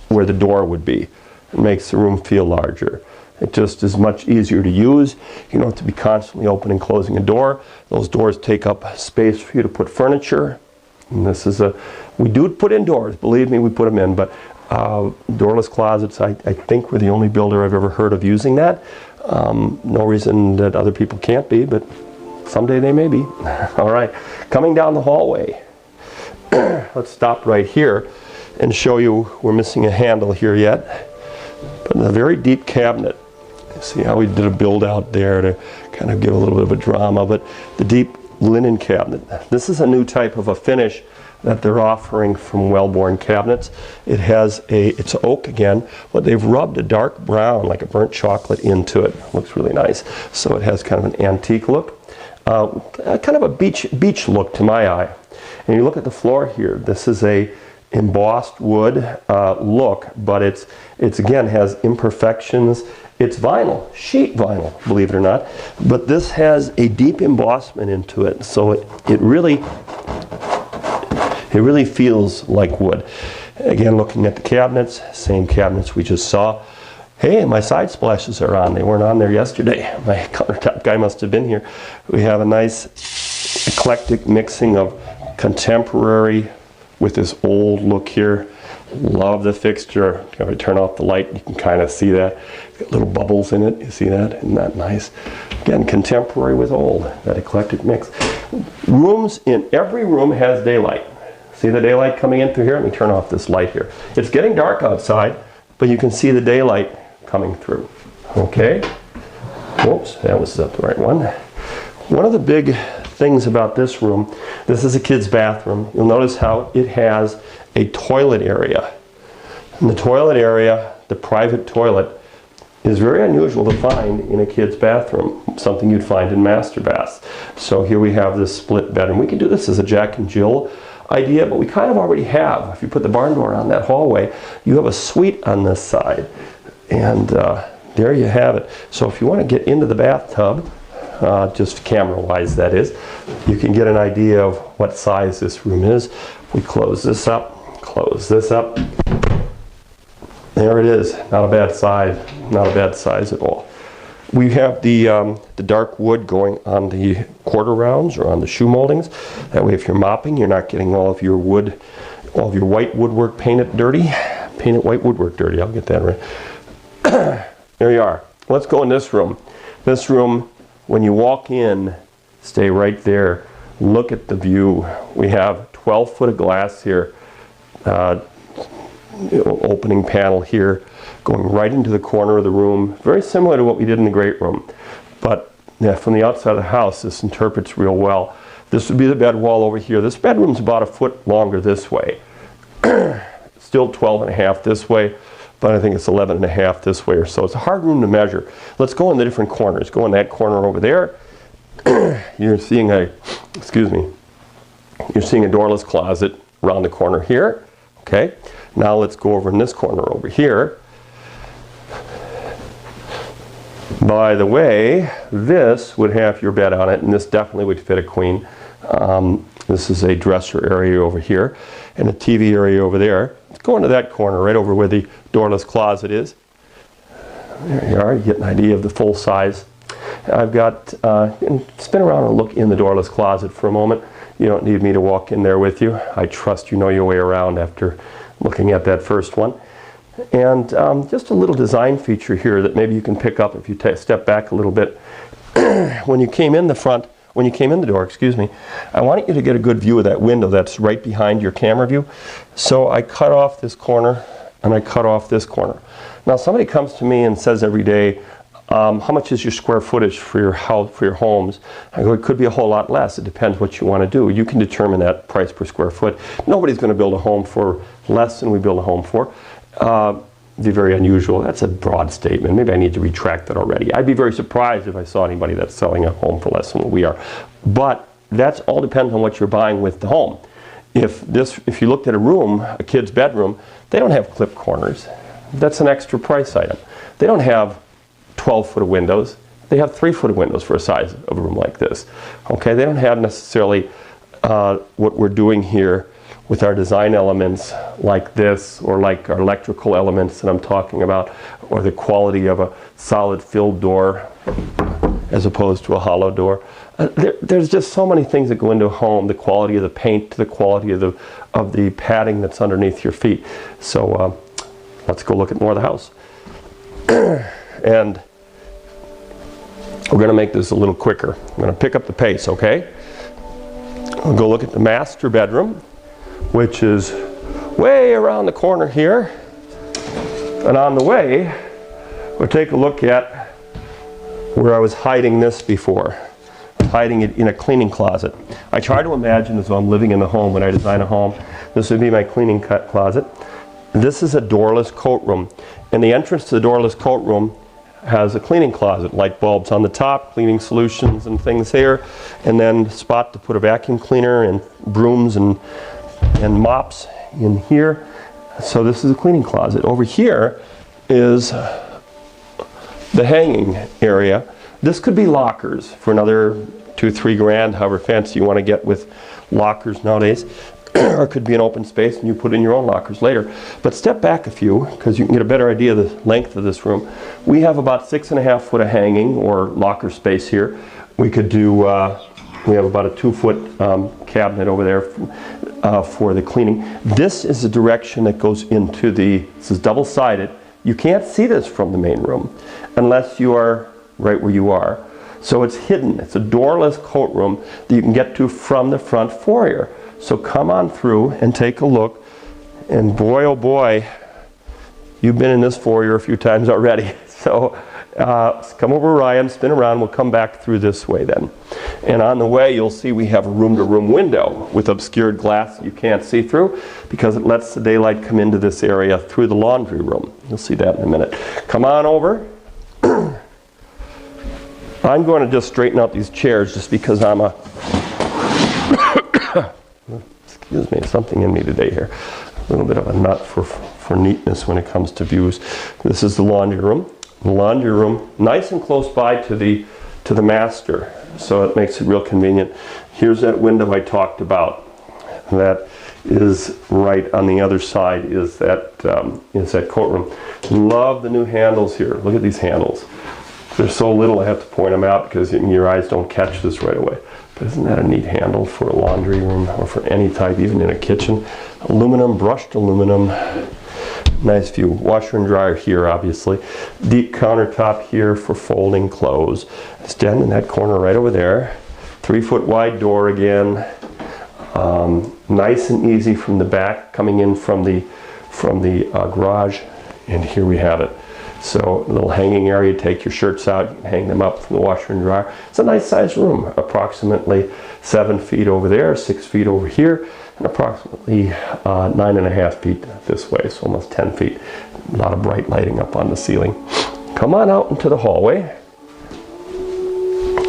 where the door would be. It makes the room feel larger. It just is much easier to use. You don't have to be constantly opening and closing a door. Those doors take up space for you to put furniture. And this is we do put in doors, believe me, we put them in, but doorless closets, I think we're the only builder I've ever heard of using that. No reason that other people can't be, but someday they may be. All right, coming down the hallway. Let's stop right here and show you, we're missing a handle here yet, but a very deep cabinet. See how we did a build out there to kind of give a little bit of a drama, but the deep linen cabinet. This is a new type of a finish that they're offering from Wellborn Cabinets. It has it's oak again, but they've rubbed a dark brown, like a burnt chocolate, into it. Looks really nice. So it has kind of an antique look, kind of a beach look to my eye. And you look at the floor here. This is a embossed wood look, but it's again has imperfections. It's vinyl, sheet vinyl, believe it or not, but this has a deep embossment into it, so it really feels like wood. Again, looking at the cabinets, same cabinets we just saw. Hey, my side splashes are on. They weren't on there yesterday. My countertop guy must have been here. We have a nice eclectic mixing of contemporary with this old look here. Love the fixture. If I turn off the light, you can kind of see that. Got little bubbles in it. You see that? Isn't that nice? Again, contemporary with old. That eclectic mix. Rooms, in every room has daylight. See the daylight coming in through here? Let me turn off this light here. It's getting dark outside, but you can see the daylight coming through. Okay? Whoops, that was the right one. One of the big things about this room, this is a kid's bathroom. You'll notice how it has a toilet area. In the toilet area, the private toilet, is very unusual to find in a kid's bathroom, something you'd find in master baths. So here we have this split bedroom. We can do this as a Jack and Jill idea, but we kind of already have. If you put the barn door on that hallway, you have a suite on this side. And there you have it. So if you want to get into the bathtub, just camera-wise that is, you can get an idea of what size this room is. If we close this up, there it is. Not a bad size, not a bad size at all. We have the dark wood going on the quarter rounds or on the shoe moldings. That way if you're mopping, you're not getting all of your wood, all of your white woodwork painted dirty. Painted white woodwork dirty, I'll get that right. There you are. Let's go in this room. This room, when you walk in, stay right there. Look at the view. We have 12 foot of glass here. Opening panel here, going right into the corner of the room. Very similar to what we did in the great room. But yeah, from the outside of the house, this interprets real well. This would be the bed wall over here. This bedroom's about a foot longer this way. Still 12.5 this way, but I think it's 11.5 this way or so. It's a hard room to measure. Let's go in the different corners. Go in that corner over there. You're seeing a, excuse me, you're seeing a doorless closet around the corner here. Okay, now let's go over in this corner over here. By the way, this would have your bed on it, and this definitely would fit a queen. This is a dresser area over here, and a TV area over there. Let's go into that corner, right over where the doorless closet is. There you are, you get an idea of the full size. I've got, spin around and look in the doorless closet for a moment. You don't need me to walk in there with you. I trust you know your way around after looking at that first one. And just a little design feature here that maybe you can pick up if you step back a little bit. When you came in the front, when you came in the door, excuse me, I wanted you to get a good view of that window that's right behind your camera view. So I cut off this corner and I cut off this corner. Now somebody comes to me and says every day, how much is your square footage for your house, for your homes? I go, it could be a whole lot less. It depends what you want to do. You can determine that price per square foot. Nobody's going to build a home for less than we build a home for. Be very unusual. That's a broad statement. Maybe I need to retract that already. I'd be very surprised if I saw anybody that's selling a home for less than what we are. But that's all depends on what you're buying with the home. If you looked at a room, a kid's bedroom, they don't have clip corners. That's an extra price item. They don't have 12 foot of windows. They have 3 foot of windows for a size of a room like this. Okay, they don't have necessarily what we're doing here with our design elements like this, or like our electrical elements that I'm talking about, or the quality of a solid filled door as opposed to a hollow door. There's just so many things that go into a home, the quality of the paint, the quality of the padding that's underneath your feet. So let's go look at more of the house. And we're going to make this a little quicker. I'm going to pick up the pace, okay? We'll go look at the master bedroom, which is way around the corner here. And on the way, we'll take a look at where I was hiding this before. Hiding it in a cleaning closet. I try to imagine as though I'm living in the home when I design a home. This would be my cleaning closet. This is a doorless coat room. And the entrance to the doorless coat room has a cleaning closet, light bulbs on the top, cleaning solutions and things here, and then a spot to put a vacuum cleaner and brooms and mops in here. So this is a cleaning closet. Over here is the hanging area. This could be lockers for another $2-3 grand, however fancy you want to get with lockers nowadays. or it could be an open space and you put in your own lockers later. But step back a few, because you can get a better idea of the length of this room. We have about 6.5 foot of hanging or locker space here. We could do, we have about a 2-foot cabinet over there for the cleaning. This is the direction that goes into this is double-sided. You can't see this from the main room unless you are right where you are. So it's hidden. It's a doorless coat room that you can get to from the front foyer. So come on through and take a look. And boy, oh boy, you've been in this foyer a few times already. So come over, Ryan, spin around. We'll come back through this way then. And on the way, you'll see we have a room-to-room window with obscured glass you can't see through because it lets the daylight come into this area through the laundry room. You'll see that in a minute. Come on over. I'm going to just straighten out these chairs just because I'm a excuse me, something in me today here. A little bit of a nut for neatness when it comes to views. This is the laundry room. The laundry room, nice and close by to the master, so it makes it real convenient. Here's that window I talked about. That is right on the other side is that coat room. Love the new handles here. Look at these handles. They're so little I have to point them out because your eyes don't catch this right away. But isn't that a neat handle for a laundry room or for any type, even in a kitchen? Aluminum, brushed aluminum. Nice view. Washer and dryer here, obviously. Deep countertop here for folding clothes. Stand in that corner right over there. 3-foot wide door again. Nice and easy from the back, coming in from the garage. And here we have it. So a little hanging area, take your shirts out, you can hang them up from the washer and dryer. It's a nice sized room, approximately 7 feet over there, 6 feet over here, and approximately 9.5 feet this way, so almost 10 feet. A lot of bright lighting up on the ceiling. Come on out into the hallway.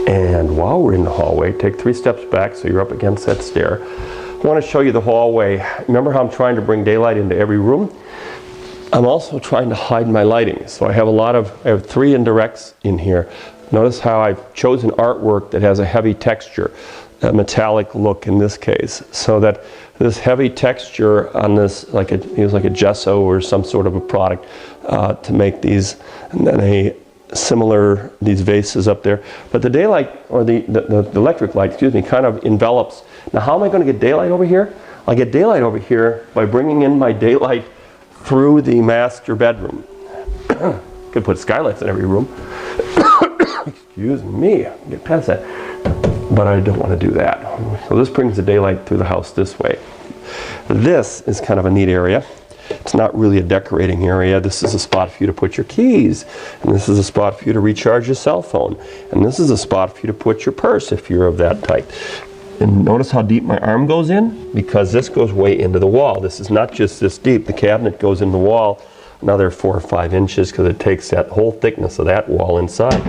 And while we're in the hallway, take 3 steps back so you're up against that stair. I want to show you the hallway. Remember how I'm trying to bring daylight into every room? I'm also trying to hide my lighting. So I have I have 3 indirects in here. Notice how I've chosen artwork that has a heavy texture, a metallic look in this case, so that this heavy texture on this, use like a gesso or some sort of a product to make these, and then these vases up there. But the daylight, or the electric light, excuse me, kind of envelops. Now how am I going to get daylight over here? I'll get daylight over here by bringing in my daylight through the master bedroom. Could put skylights in every room. Excuse me, get past that. But I don't want to do that. So this brings the daylight through the house this way. This is kind of a neat area. It's not really a decorating area. This is a spot for you to put your keys. And this is a spot for you to recharge your cell phone. And this is a spot for you to put your purse if you're of that type. And notice how deep my arm goes in? Because this goes way into the wall. This is not just this deep. The cabinet goes in the wall another 4 or 5 inches because it takes that whole thickness of that wall inside.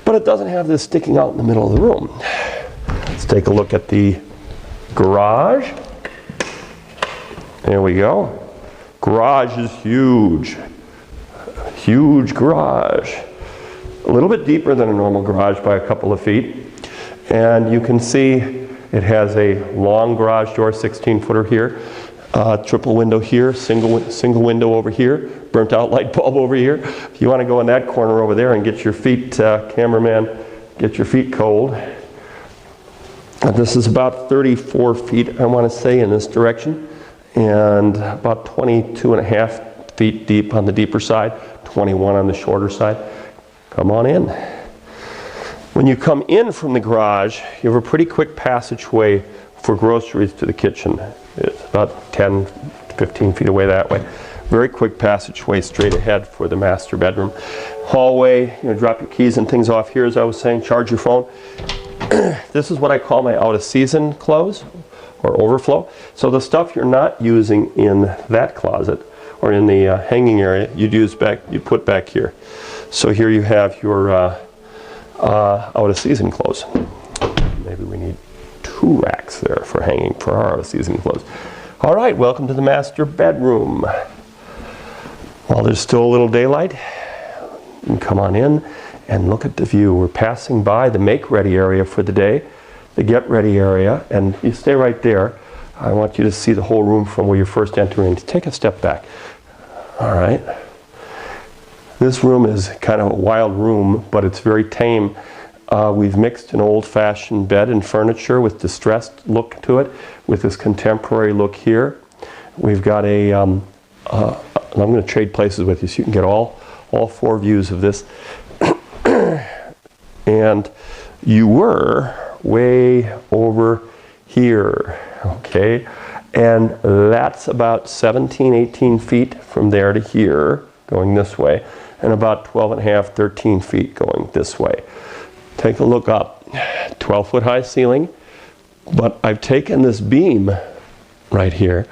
But it doesn't have this sticking out in the middle of the room. Let's take a look at the garage. There we go. Garage is huge. Huge garage. A little bit deeper than a normal garage by a couple of feet. And you can see it has a long garage door, 16-footer here, triple window here, single window over here, burnt out light bulb over here. If you want to go in that corner over there and get your feet, cameraman, get your feet cold. This is about 34 feet, I want to say, in this direction, and about 22.5 feet deep on the deeper side, 21 on the shorter side. Come on in. When you come in from the garage, you have a pretty quick passageway for groceries to the kitchen. It's about 10 to 15 feet away that way. Very quick passageway straight ahead for the master bedroom. Hallway, drop your keys and things off here, as I was saying, charge your phone. This is what I call my out of season clothes or overflow. So the stuff you're not using in that closet or in the hanging area, you'd put back here. So here you have your out of season clothes. Maybe we need 2 racks there for hanging for our out of season clothes. All right, welcome to the master bedroom. While there's still a little daylight, you can come on in and look at the view. We're passing by the make ready area for the day, the get ready area, and you stay right there. I want you to see the whole room from where you first enter in. Take a step back. All right. This room is kind of a wild room, but it's very tame. We've mixed an old-fashioned bed and furniture with distressed look to it, with this contemporary look here. We've got a, I'm going to trade places with you so you can get all 4 views of this. And you were way over here, okay? And that's about 17, 18 feet from there to here, going this way, and about 12 and a half, 13 feet going this way. Take a look up. 12-foot high ceiling, but I've taken this beam right here,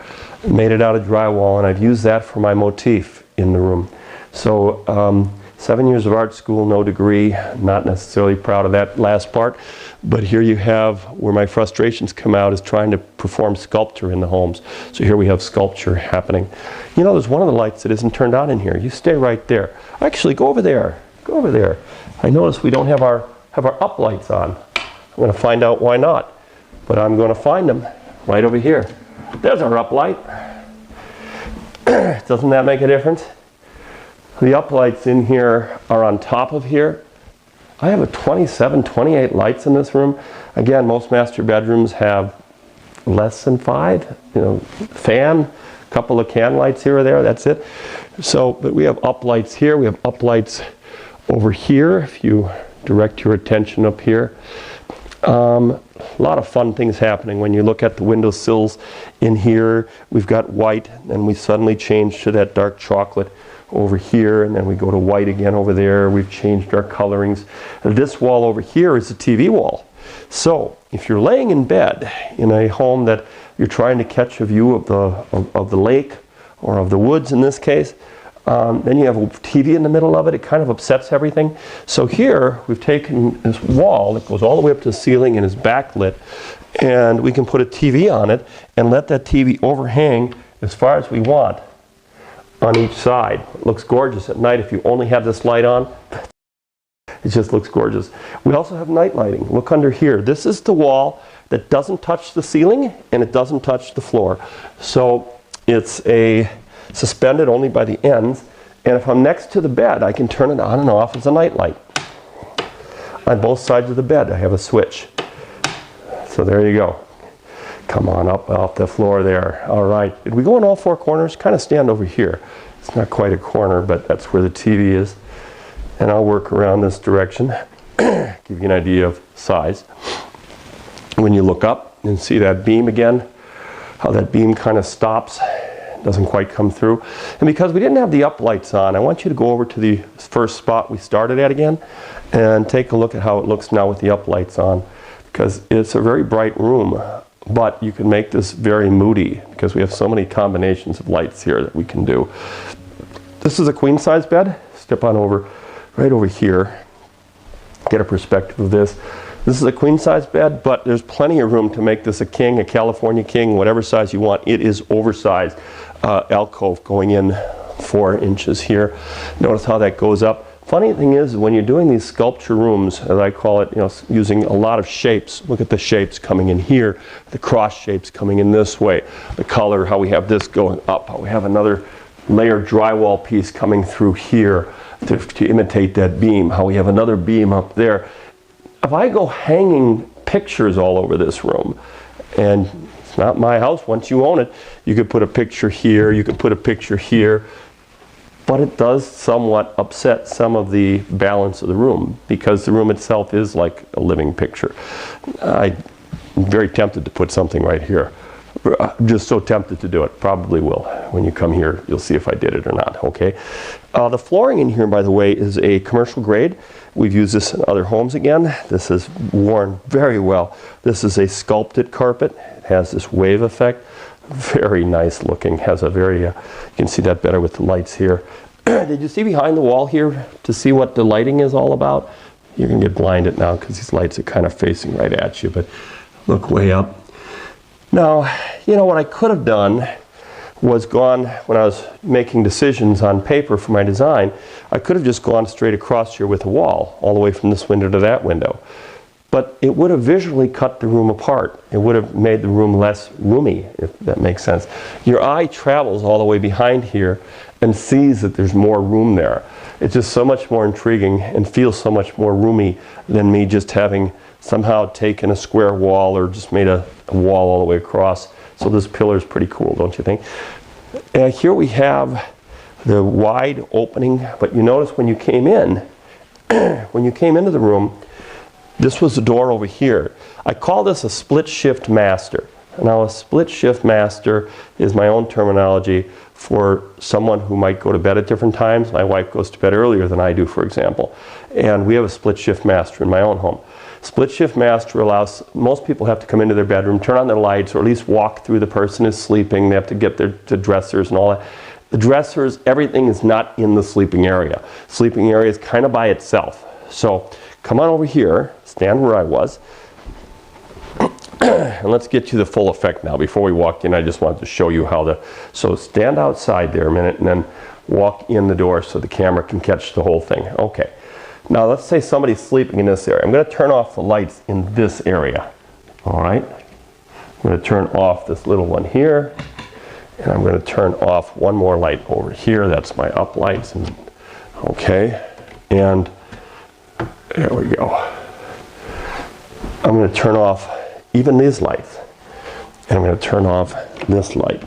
made it out of drywall, and I've used that for my motif in the room. So 7 years of art school, no degree, not necessarily proud of that last part, but here you have where my frustrations come out is trying to perform sculpture in the homes. So here we have sculpture happening. You know, there's one of the lights that isn't turned on in here. You stay right there. Actually, go over there. Go over there. I notice we don't have our up lights on. I'm going to find out why not, but I'm going to find them right over here. There's our up light. Doesn't that make a difference? The up lights in here are on top of here. I have a 27, 28 lights in this room. Again, most master bedrooms have less than 5. You know, fan, a couple of can lights here or there, that's it. So, but we have up lights here. We have up lights over here, if you direct your attention up here. A lot of fun things happening when you look at the window sills in here. We've got white, and we suddenly change to that dark chocolate over here, and then we go to white again over there. We've changed our colorings. This wall over here is a TV wall. So if you're laying in bed in a home that you're trying to catch a view of the lake or of the woods in this case, then you have a TV in the middle of it. It kind of upsets everything. So here we've taken this wall that goes all the way up to the ceiling and is backlit, and we can put a TV on it and let that TV overhang as far as we want on each side. It looks gorgeous at night if you only have this light on. It just looks gorgeous. We also have night lighting. Look under here. This is the wall that doesn't touch the ceiling and it doesn't touch the floor. So it's suspended only by the ends, and if I'm next to the bed I can turn it on and off as a night light. On both sides of the bed I have a switch. So there you go. Come on up off the floor there. All right. Did we go in all 4 corners? Kind of stand over here. It's not quite a corner, but that's where the TV is. And I'll work around this direction. Give you an idea of size. When you look up and see that beam again, how that beam kind of stops, doesn't quite come through. And because we didn't have the up lights on, I want you to go over to the first spot we started at again and take a look at how it looks now with the up lights on, because it's a very bright room. But you can make this very moody because we have so many combinations of lights here that we can do. This is a queen size bed. Step on over, right over here. Get a perspective of this. This is a queen size bed, but there's plenty of room to make this a king, a California king, whatever size you want. It is oversized. Alcove going in 4 inches here. Notice how that goes up. Funny thing is, when you're doing these sculpture rooms, as I call it, you know, using a lot of shapes, look at the shapes coming in here, the cross shapes coming in this way, the color, how we have this going up, how we have another layered drywall piece coming through here to imitate that beam, how we have another beam up there. If I go hanging pictures all over this room, and it's not my house, once you own it, you could put a picture here, you could put a picture here, but it does somewhat upset some of the balance of the room because the room itself is like a living picture. I'm very tempted to put something right here. I'm just so tempted to do it. Probably will. When you come here, you'll see if I did it or not, okay? The flooring in here, by the way, is a commercial grade. We've used this in other homes again. This is worn very well. This is a sculpted carpet. It has this wave effect. Very nice looking. Has a very, you can see that better with the lights here. Did you see behind the wall here to see what the lighting is all about? You're going to get blinded now because these lights are kind of facing right at you, but look way up. Now, you know what I could have done was gone, when I was making decisions on paper for my design, I could have just gone straight across here with a wall, all the way from this window to that window. but it would have visually cut the room apart. It would have made the room less roomy, if that makes sense. Your eye travels all the way behind here and sees that there's more room there. It's just so much more intriguing and feels so much more roomy than me just having somehow taken a square wall or just made a wall all the way across. So this pillar is pretty cool, don't you think? And here we have the wide opening, but you notice when you came in, when you came into the room, this was the door over here. I call this a split shift master. Now a split shift master is my own terminology for someone who might go to bed at different times. My wife goes to bed earlier than I do, for example. And we have a split shift master in my own home. Split shift master allows, most people have to come into their bedroom, turn on their lights, or at least walk through. The person is sleeping. They have to get their dressers and all that. The dressers, everything is not in the sleeping area. Sleeping area is kind of by itself. So come on over here, stand where I was, and let's get you the full effect now. Before we walked in, I just wanted to show you how so stand outside there a minute and then walk in the door so the camera can catch the whole thing. Okay. Now let's say somebody's sleeping in this area. I'm going to turn off the lights in this area. All right. I'm going to turn off this little one here. And I'm going to turn off one more light over here. That's my up lights. Okay. And there we go. I'm going to turn off even these lights. And I'm going to turn off this light.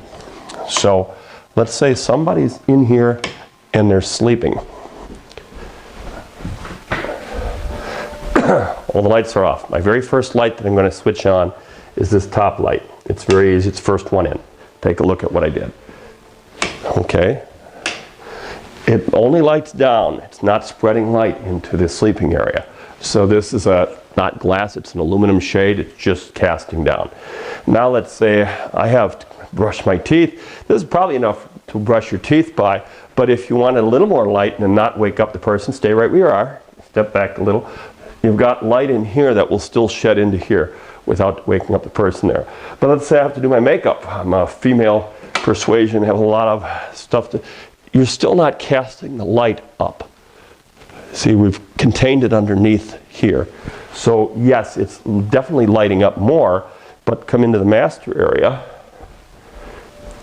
So let's say somebody's in here and they're sleeping. All the lights are off. My very first light that I'm going to switch on is this top light. It's very easy. It's the first one in. Take a look at what I did. Okay. It only lights down. It's not spreading light into the sleeping area. So this is not glass, it's an aluminum shade. It's just casting down. Now let's say I have to brush my teeth. This is probably enough to brush your teeth by, but if you wanted a little more light and not wake up the person, stay right where you are. Step back a little. You've got light in here that will still shed into here without waking up the person there. But let's say I have to do my makeup. I'm a female persuasion, have a lot of stuff to, you're still not casting the light up. See, we've contained it underneath here. So yes, it's definitely lighting up more, but come into the master area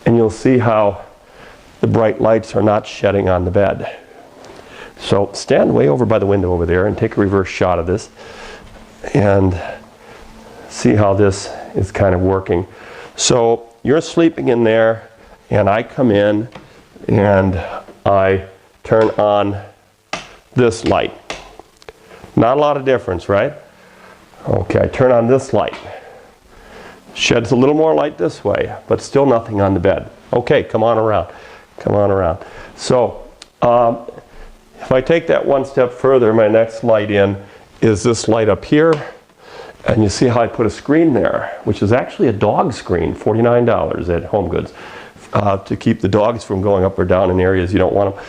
and you'll see how the bright lights are not shedding on the bed. So stand way over by the window over there and take a reverse shot of this and see how this is kind of working. So you're sleeping in there and I come in and I turn on this light. Not a lot of difference, right? Okay, I turn on this light. Sheds a little more light this way, but still nothing on the bed. Okay, come on around. Come on around. So if I take that one step further, my next light in is this light up here. And you see how I put a screen there, which is actually a dog screen, $49 at Home Goods, to keep the dogs from going up or down in areas you don't want them.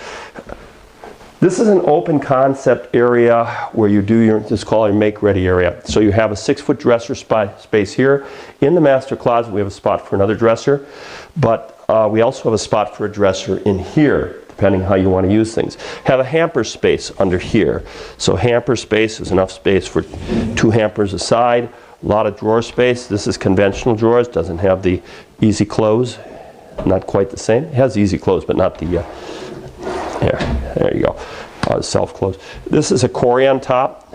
This is an open concept area where you do your, just call it your make ready area. So you have a 6-foot dresser space here. In the master closet we have a spot for another dresser, but we also have a spot for a dresser in here, depending how you want to use things. Have a hamper space under here. So hamper space is enough space for 2 hampers a side. A lot of drawer space. This is conventional drawers, doesn't have the easy close. Not quite the same. It has easy close, but not the, there you go. Self-close. This is a corian top.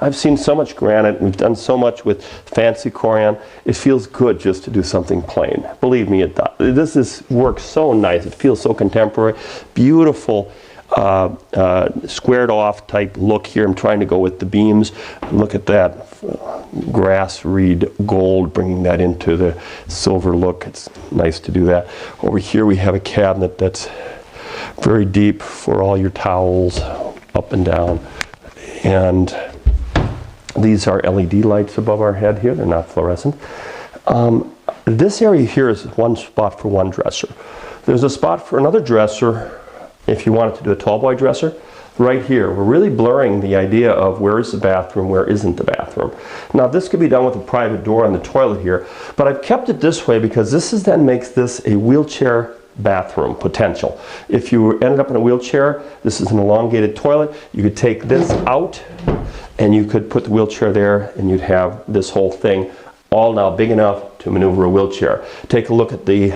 I've seen so much granite. We've done so much with fancy corian. It feels good just to do something plain. Believe me, it does. This works so nice. It feels so contemporary. Beautiful squared off type look here. I'm trying to go with the beams. Look at that. Grass reed gold, bringing that into the silver look. It's nice to do that. Over here we have a cabinet that's very deep for all your towels up and down. And these are LED lights above our head here. They're not fluorescent. This area here is one spot for one dresser. There's a spot for another dresser if you wanted to do a tall boy dresser. Right here, we're really blurring the idea of where is the bathroom, where isn't the bathroom. Now this could be done with a private door on the toilet here, but I've kept it this way because this is then makes this a wheelchair bathroom potential. If you ended up in a wheelchair, this is an elongated toilet. You could take this out and you could put the wheelchair there and you'd have this whole thing all now big enough to maneuver a wheelchair. Take a look at the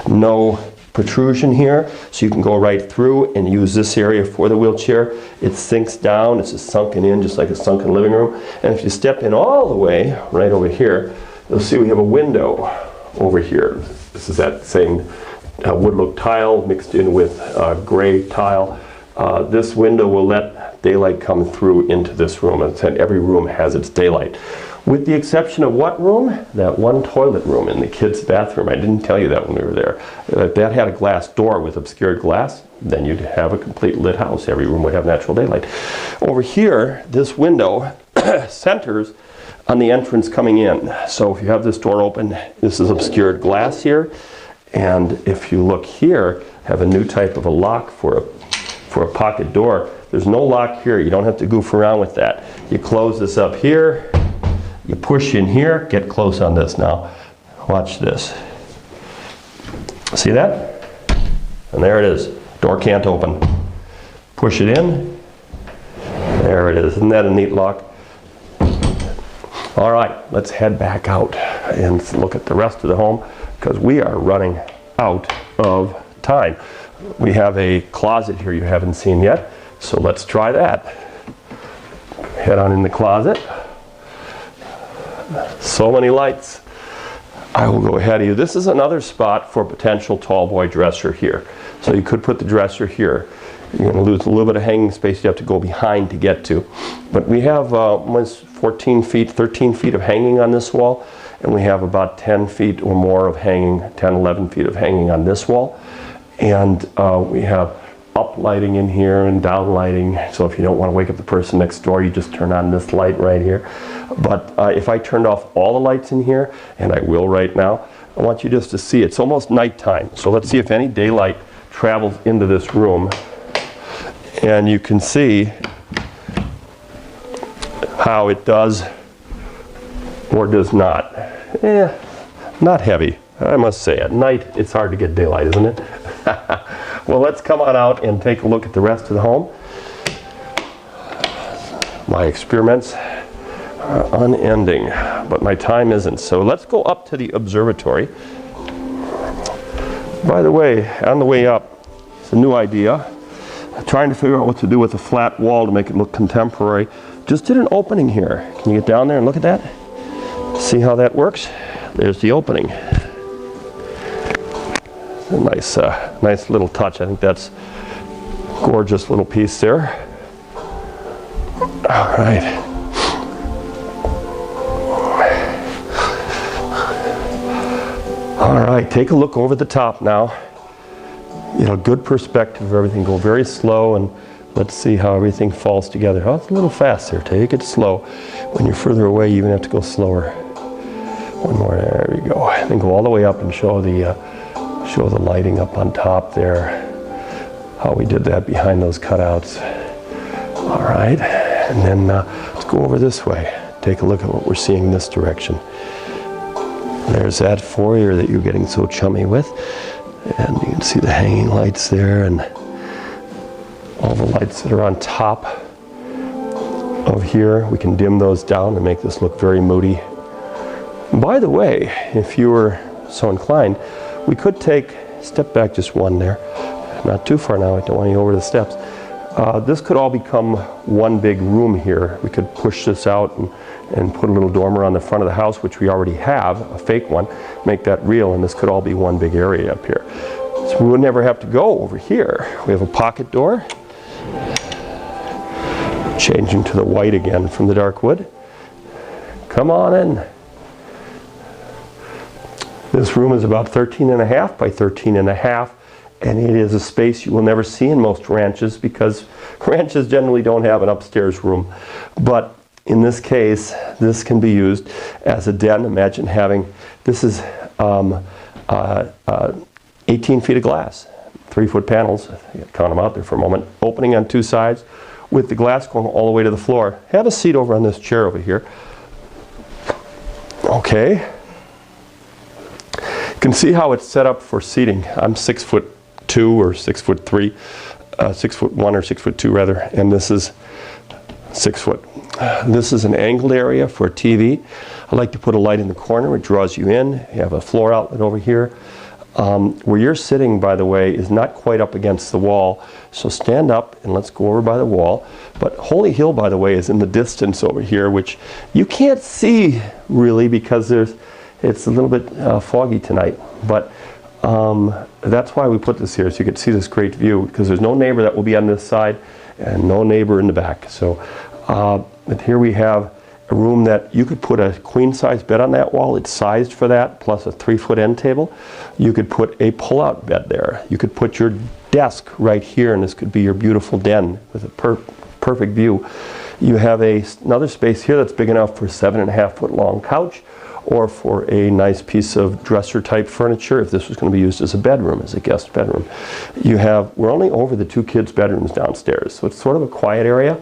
no protrusion here, so you can go right through and use this area for the wheelchair. It sinks down, it's just sunken in just like a sunken living room. And if you step in all the way, right over here, you'll see we have a window over here. This is that same wood look tile mixed in with gray tile. This window will let daylight come through into this room. As I said, every room has its daylight. With the exception of what room? That one toilet room in the kids' bathroom. I didn't tell you that when we were there. If that had a glass door with obscured glass, then you'd have a complete lit house. Every room would have natural daylight. Over here, this window centers on the entrance coming in. So if you have this door open, this is obscured glass here. And if you look here, have a new type of a lock for a pocket door. There's no lock here. You don't have to goof around with that. You close this up here. You push in here, get close on this now. Watch this. See that? And there it is. Door can't open. Push it in. There it is. Isn't that a neat lock? All right, let's head back out and look at the rest of the home because we are running out of time. We have a closet here you haven't seen yet, so let's try that. Head on in the closet. So many lights. I will go ahead of you. This is another spot for a potential tall boy dresser here. So you could put the dresser here. You're going to lose a little bit of hanging space you have to go behind to get to. But we have almost 14 feet, 13 feet of hanging on this wall. And we have about 10 feet or more of hanging, 10, 11 feet of hanging on this wall. And we have up lighting in here and down lighting. So if you don't want to wake up the person next door, you just turn on this light right here. But if I turned off all the lights in here, and I will right now, I want you just to see it's almost nighttime. So let's see if any daylight travels into this room. And you can see how it does or does not. Not heavy, I must say. At night, it's hard to get daylight, isn't it? Well, let's come on out and take a look at the rest of the home. My experiments are unending, but my time isn't. So let's go up to the observatory. By the way, on the way up, it's a new idea. I'm trying to figure out what to do with a flat wall to make it look contemporary. Just did an opening here. Can you get down there and look at that? See how that works? There's the opening. A nice, nice little touch. I think that's a gorgeous little piece there. All right. All right, take a look over the top now. You know, good perspective of everything. Go very slow and let's see how everything falls together. Oh, it's a little fast there. Take it slow. When you're further away, you even have to go slower. One more. There we go. And then go all the way up and show the lighting up on top there. How we did that behind those cutouts. All right, and then let's go over this way. Take a look at what we're seeing in this direction. There's that foyer that you're getting so chummy with. And you can see the hanging lights there and all the lights that are on top of here. We can dim those down and make this look very moody. By the way, if you were so inclined, we could step back just one there. Not too far now, I don't want you over the steps. This could all become one big room here. We could push this out and put a little dormer on the front of the house, which we already have, a fake one, make that real, and this could all be one big area up here. So we would never have to go over here. We have a pocket door. Changing to the white again from the dark wood. Come on in. This room is about 13.5 by 13.5, and it is a space you will never see in most ranches because ranches generally don't have an upstairs room. But in this case, this can be used as a den. Imagine having, this is 18 feet of glass, 3-foot panels, count them out there for a moment, opening on two sides with the glass going all the way to the floor. Have a seat over on this chair over here. Okay. can see how it's set up for seating. I'm 6'2" or 6'3", 6'1" or 6'2" rather, and this is 6 foot. This is an angled area for TV. I like to put a light in the corner. It draws you in. You have a floor outlet over here. Where you're sitting, by the way, is not quite up against the wall. So stand up and let's go over by the wall. But Holy Hill, by the way, is in the distance over here, which you can't see really because it's a little bit foggy tonight. But that's why we put this here, so you can see this great view, because there's no neighbor that will be on this side and no neighbor in the back. So but here we have a room that you could put a queen-size bed on that wall. It's sized for that, plus a 3-foot end table. You could put a pull-out bed there. You could put your desk right here, and this could be your beautiful den with a perfect view. You have another space here that's big enough for a 7.5-foot long couch, or for a nice piece of dresser type furniture if this was going to be used as a bedroom, as a guest bedroom. We're only over the 2 kids' bedrooms downstairs, so it's sort of a quiet area.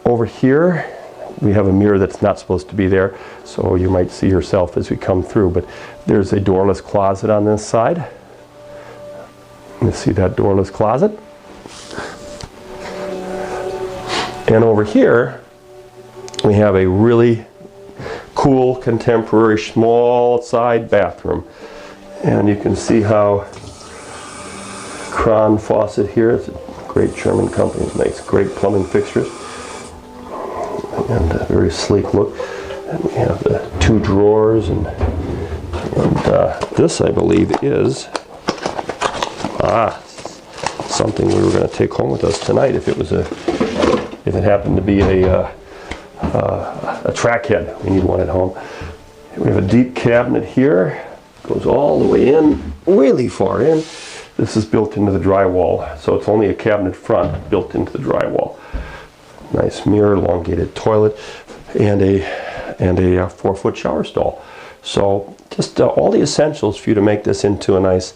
Over here we have a mirror that's not supposed to be there, so you might see yourself as we come through, but there's a doorless closet on this side. You see that doorless closet? And over here we have a really cool, contemporary, small side bathroom. And you can see how Kron faucet here, it's a great German company, it makes great plumbing fixtures. And a very sleek look. And we have the 2 drawers, and this I believe is something we were going to take home with us tonight if it happened to be a track head. We need one at home. We have a deep cabinet here, goes all the way in, really far in. This is built into the drywall, so it's only a cabinet front built into the drywall. Nice mirror, elongated toilet, and a 4-foot shower stall. So just all the essentials for you to make this into a nice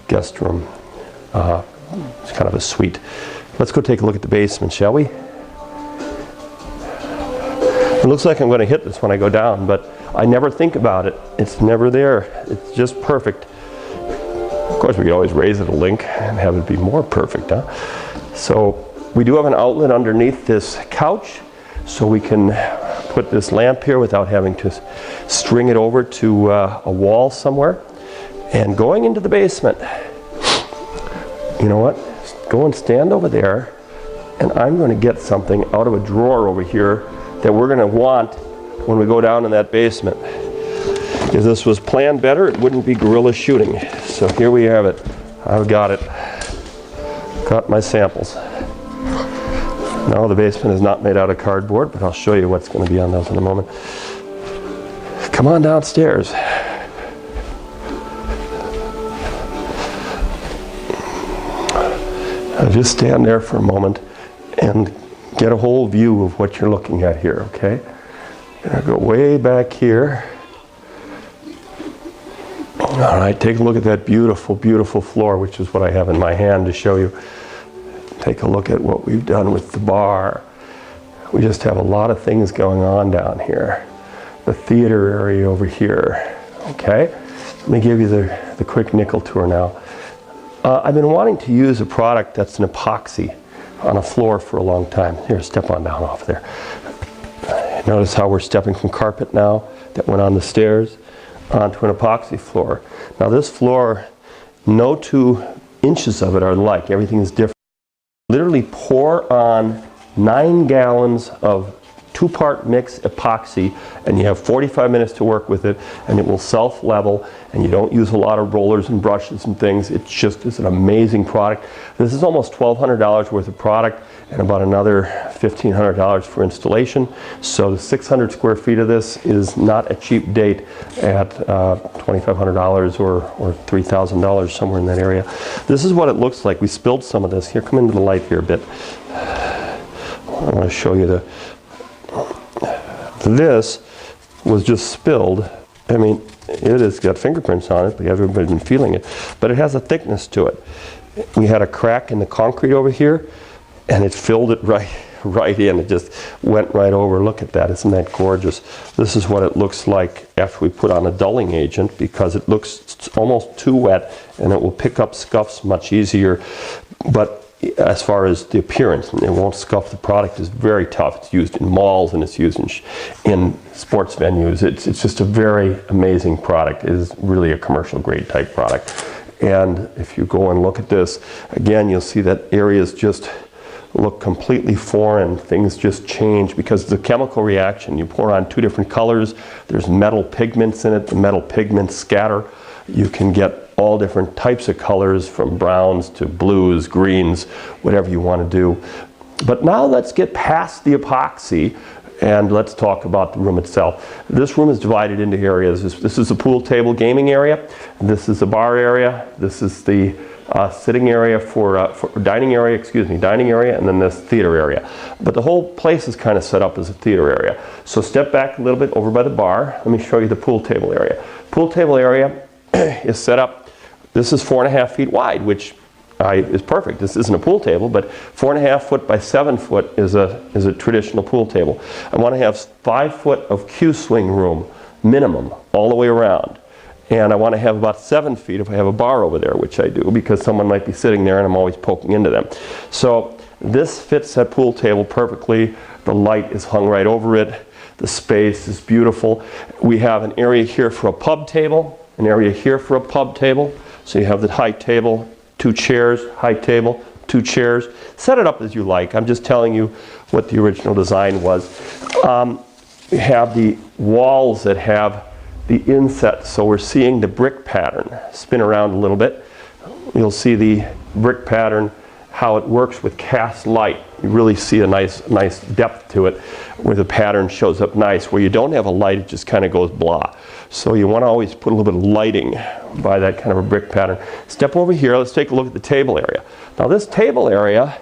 guest room. It's kind of a suite. Let's go take a look at the basement, shall we? It looks like I'm going to hit this when I go down, but I never think about it. It's never there. It's just perfect. Of course, we could always raise it a link and have it be more perfect, huh? So we do have an outlet underneath this couch, so we can put this lamp here without having to string it over to a wall somewhere. And going into the basement, you know what? Go and stand over there, and I'm going to get something out of a drawer over here that we're going to want when we go down in that basement. If this was planned better, it wouldn't be guerrilla shooting. So here we have it. I've got it. Got my samples. No, the basement is not made out of cardboard, but I'll show you what's going to be on those in a moment. Come on downstairs. I'll just stand there for a moment and get a whole view of what you're looking at here, okay? I'll go way back here. All right, take a look at that beautiful, beautiful floor, which is what I have in my hand to show you. Take a look at what we've done with the bar. We just have a lot of things going on down here. The theater area over here, okay? Let me give you the quick nickel tour now. I've been wanting to use a product that's an epoxy on a floor for a long time. Here, step on down off there. Notice how we're stepping from carpet now that went on the stairs onto an epoxy floor. Now this floor, no 2 inches of it are alike. Everything is different. Literally pour on 9 gallons of 2-part mix epoxy, and you have 45 minutes to work with it, and it will self-level, and you don't use a lot of rollers and brushes and things. It just is an amazing product. This is almost $1,200 worth of product and about another $1,500 for installation. So the 600 square feet of this is not a cheap date at $2,500 or $3,000, somewhere in that area. This is what it looks like. We spilled some of this. Here, come into the light here a bit. I want to show you this was just spilled. I mean, it has got fingerprints on it, but everybody's been feeling it. But it has a thickness to it. We had a crack in the concrete over here, and it filled it right right in. It just went right over. Look at that. Isn't that gorgeous? This is what it looks like after we put on a dulling agent, because it looks almost too wet and it will pick up scuffs much easier. But as far as the appearance, it won't scuff. The product is very tough. It's used in malls and it's used in sports venues. It's just a very amazing product. It is really a commercial grade type product. And if you go and look at this, again, you'll see that areas just look completely foreign. Things just change because of the chemical reaction. You pour on two different colors. There's metal pigments in it. The metal pigments scatter. You can get all different types of colors, from browns to blues, greens, whatever you want to do. But now let's get past the epoxy and let's talk about the room itself. This room is divided into areas. This is the pool table gaming area. This is the bar area. This is the sitting area for dining area, dining area, and then this theater area. But the whole place is kind of set up as a theater area. So step back a little bit over by the bar. Let me show you the pool table area. Pool table area is set up. This is 4.5 feet wide, which is perfect. This isn't a pool table, but 4.5 foot by 7 foot is a traditional pool table. I want to have 5 foot of Q-swing room minimum all the way around. And I want to have about 7 feet if I have a bar over there, which I do, because someone might be sitting there and I'm always poking into them. So this fits that pool table perfectly. The light is hung right over it. The space is beautiful. We have an area here for a pub table, an area here for a pub table. So you have the high table, 2 chairs, high table, 2 chairs. Set it up as you like. I'm just telling you what the original design was. You have the walls that have the inset, so we're seeing the brick pattern. Spin around a little bit. You'll see the brick pattern, how it works with cast light. You really see a nice depth to it, where the pattern shows up nice. Where you don't have a light, it just kind of goes blah. So you want to always put a little bit of lighting by that kind of a brick pattern. Step over here, let's take a look at the table area. Now this table area,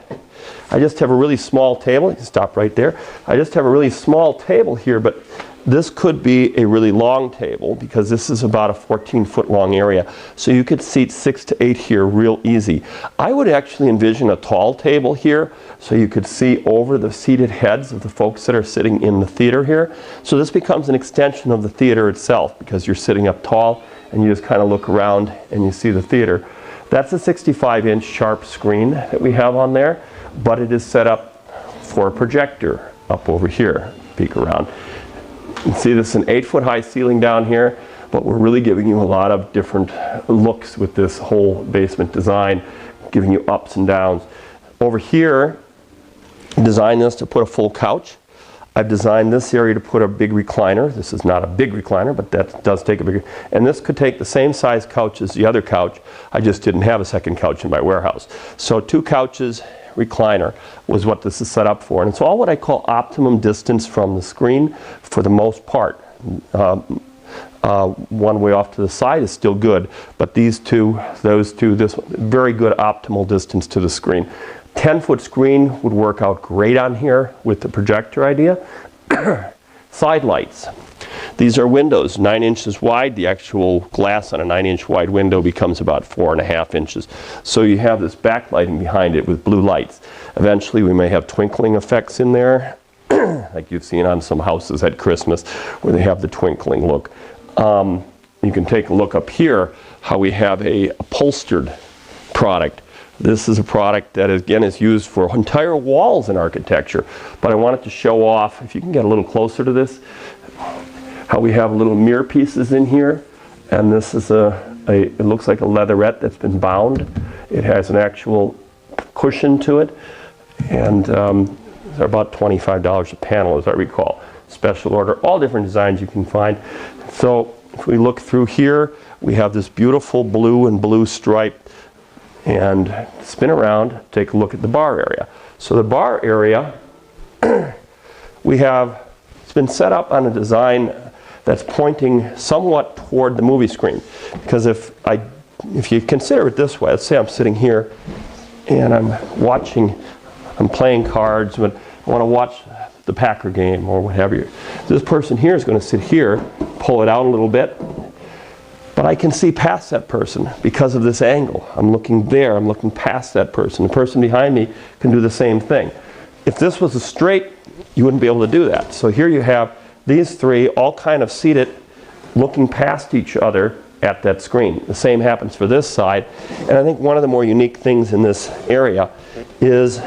I just have a really small table. You can stop right there. I just have a really small table here, but this could be a really long table because this is about a 14-foot long area. So you could seat 6 to 8 here real easy. I would actually envision a tall table here so you could see over the seated heads of the folks that are sitting in the theater here. So this becomes an extension of the theater itself because you're sitting up tall and you just kind of look around and you see the theater. That's a 65-inch sharp screen that we have on there, but it is set up for a projector up over here. Peek around. You can see this is an 8-foot high ceiling down here, but we're really giving you a lot of different looks with this whole basement design, giving you ups and downs. Over here, I designed this to put a full couch. I've designed this area to put a big recliner. This is not a big recliner, but that does take a bigger, and this could take the same size couch as the other couch. I just didn't have a second couch in my warehouse. So 2 couches, recliner was what this is set up for. And it's all what I call optimum distance from the screen for the most part. One way off to the side is still good, but these two, those two, this very good optimal distance to the screen. 10-foot screen would work out great on here with the projector idea. Side lights. These are windows 9 inches wide. The actual glass on a 9-inch wide window becomes about 4.5 inches. So you have this backlighting behind it with blue lights. Eventually we may have twinkling effects in there, like you've seen on some houses at Christmas where they have the twinkling look. You can take a look up here how we have a upholstered product. This is a product that again is used for entire walls in architecture, but I wanted to show off, if you can get a little closer to this, how we have little mirror pieces in here, and this is it looks like a leatherette that's been bound. It has an actual cushion to it, and they're about $25 a panel as I recall. Special order, all different designs you can find. So if we look through here, we have this beautiful blue and blue stripe, and spin around, take a look at the bar area. So the bar area, it's been set up on a design that's pointing somewhat toward the movie screen. Because if you consider it this way, let's say I'm sitting here and I'm playing cards, but I want to watch the Packer game or whatever. This person here is going to sit here, pull it out a little bit, but I can see past that person because of this angle. I'm looking there, I'm looking past that person. The person behind me can do the same thing. if this was a straight, you wouldn't be able to do that. So here you have these three all kind of seated, looking past each other at that screen. The same happens for this side. And I think one of the more unique things in this area is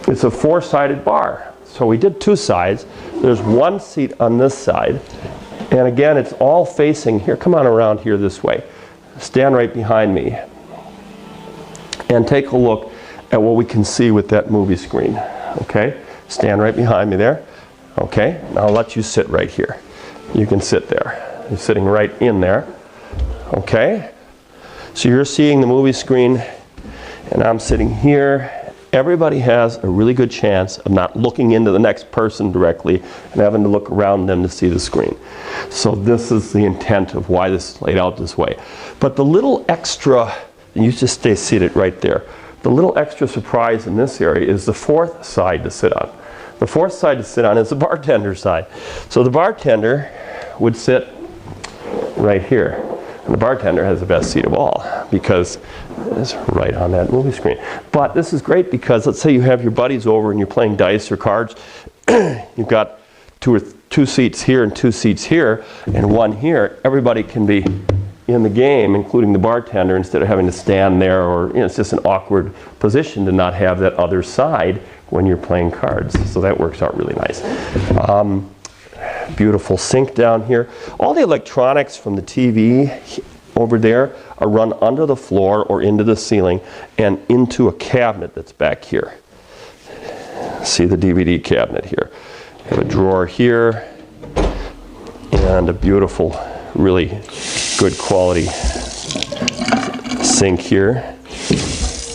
it's a four-sided bar. So we did two sides. There's one seat on this side. And again, it's all facing here. Come on around here this way. Stand right behind me. And take a look at what we can see with that movie screen. Okay? Stand right behind me there. Okay? Now I'll let you sit right here. You can sit there. You're sitting right in there. Okay? So you're seeing the movie screen, and I'm sitting here. Everybody has a really good chance of not looking into the next person directly and having to look around them to see the screen. So this is the intent of why this is laid out this way. But the little extra, and you just stay seated right there, the little extra surprise in this area is the fourth side to sit on. The fourth side to sit on is the bartender side. So the bartender would sit right here. And the bartender has the best seat of all because it's right on that movie screen. But this is great because let's say you have your buddies over and you're playing dice or cards. You've got two seats here and two seats here and one here. Everybody can be in the game, including the bartender, instead of having to stand there, or it's just an awkward position to not have that other side when you're playing cards. So that works out really nice. Beautiful sink down here. All the electronics from the TV over there are run under the floor or into the ceiling and into a cabinet that's back here. See the DVD cabinet here. We have a drawer here and a beautiful, really good quality sink here.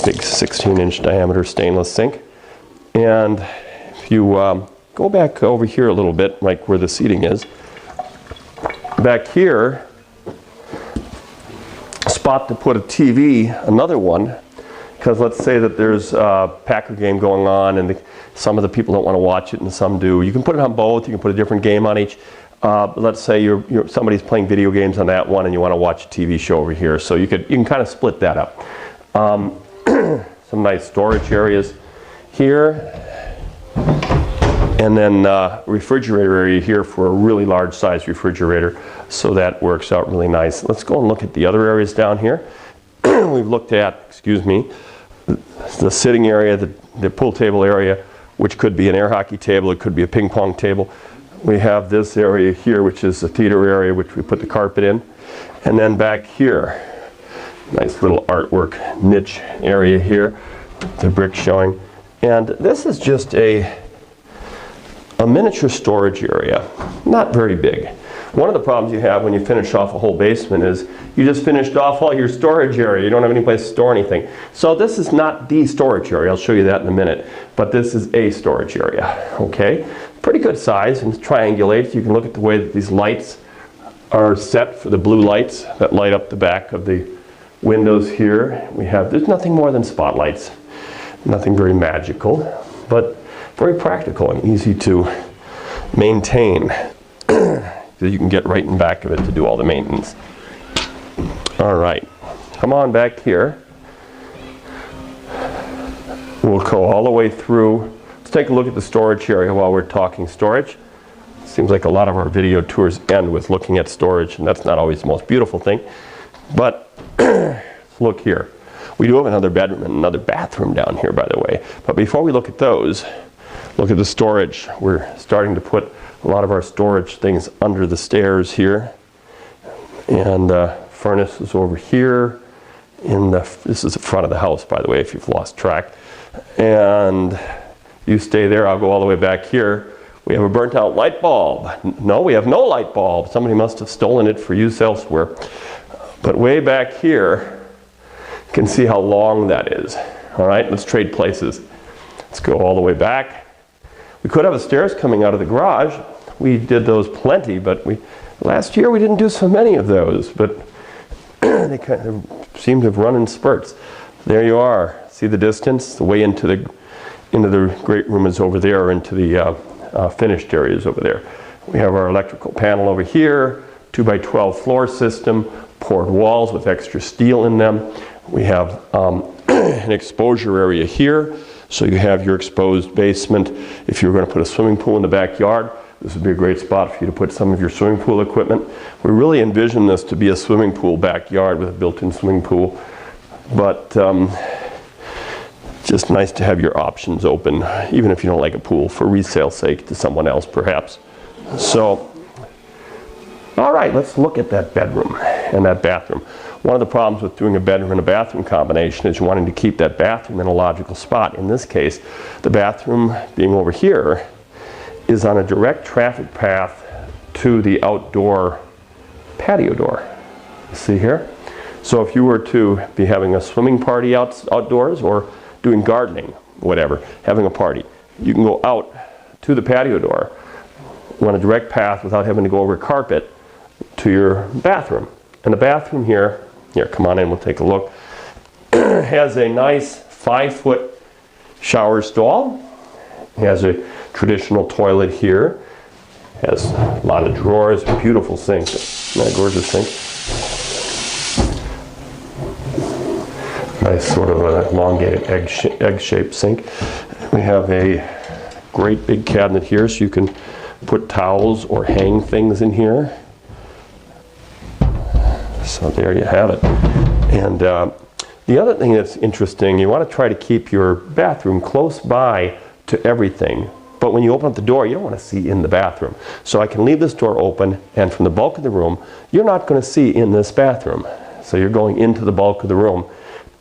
Big 16-inch diameter stainless sink. And if you go back over here a little bit, like where the seating is. Back here, a spot to put a TV, another one, because let's say that there's a Packer game going on and some of the people don't want to watch it and some do. You can put it on both, you can put a different game on each. Let's say somebody's playing video games on that one and you want to watch a TV show over here. So you can kind of split that up. Some nice storage areas here. And then refrigerator area here for a really large size refrigerator. So that works out really nice. Let's go and look at the other areas down here. We've looked at, excuse me, the sitting area, the pool table area, which could be an air hockey table, it could be a ping pong table. We have this area here, which is the theater area, which we put the carpet in. And then back here, nice little artwork niche area here, the brick showing. And this is just a miniature storage area, not very big. One of the problems you have when you finish off a whole basement is you just finished off all your storage area. You don't have any place to store anything. So this is not the storage area. I'll show you that in a minute. But this is a storage area. Okay, pretty good size and triangulates. You can look at the way that these lights are set for the blue lights that light up the back of the windows here. There's nothing more than spotlights. Nothing very magical, but very practical and easy to maintain. So you can get right in back of it to do all the maintenance. All right, come on back here. We'll go all the way through. Let's take a look at the storage area while we're talking storage. Seems like a lot of our video tours end with looking at storage, and that's not always the most beautiful thing. But let's look here. We do have another bedroom and another bathroom down here, by the way. But before we look at those, look at the storage. We're starting to put a lot of our storage things under the stairs here. And furnace is over here. This is the front of the house, by the way, if you've lost track. And you stay there, I'll go all the way back here. We have a burnt out light bulb. No, we have no light bulb. Somebody must have stolen it for use elsewhere. But way back here, you can see how long that is. All right, let's trade places. Let's go all the way back. We could have a stairs coming out of the garage. We did those plenty, but last year we didn't do so many of those, but they kind of seem to have run in spurts. There you are. See the distance? The way into the great room is over there, or into the finished areas over there. We have our electrical panel over here, 2x12 floor system, poured walls with extra steel in them. We have an exposure area here, So you have your exposed basement. If you're going to put a swimming pool in the backyard, this would be a great spot for you to put some of your swimming pool equipment. We really envision this to be a swimming pool backyard with a built-in swimming pool, but just nice to have your options open, even if you don't like a pool, for resale's sake to someone else perhaps. So, all right, let's look at that bedroom and that bathroom. One of the problems with doing a bedroom and a bathroom combination is you're wanting to keep that bathroom in a logical spot. In this case, the bathroom being over here is on a direct traffic path to the outdoor patio door. See here? So if you were to be having a swimming party outdoors, or doing gardening, whatever, having a party, you can go out to the patio door on a direct path without having to go over carpet to your bathroom. And the bathroom here, come on in, we'll take a look, has a nice 5-foot shower stall. It has a traditional toilet here. It has a lot of drawers, a beautiful sink. Isn't that a gorgeous sink? Nice sort of an elongated egg-shaped sink. We have a great big cabinet here, so you can put towels or hang things in here. So there you have it. And the other thing that's interesting, you want to try to keep your bathroom close by to everything. But when you open up the door, you don't want to see in the bathroom. So I can leave this door open, and from the bulk of the room, you're not going to see in this bathroom. So you're going into the bulk of the room.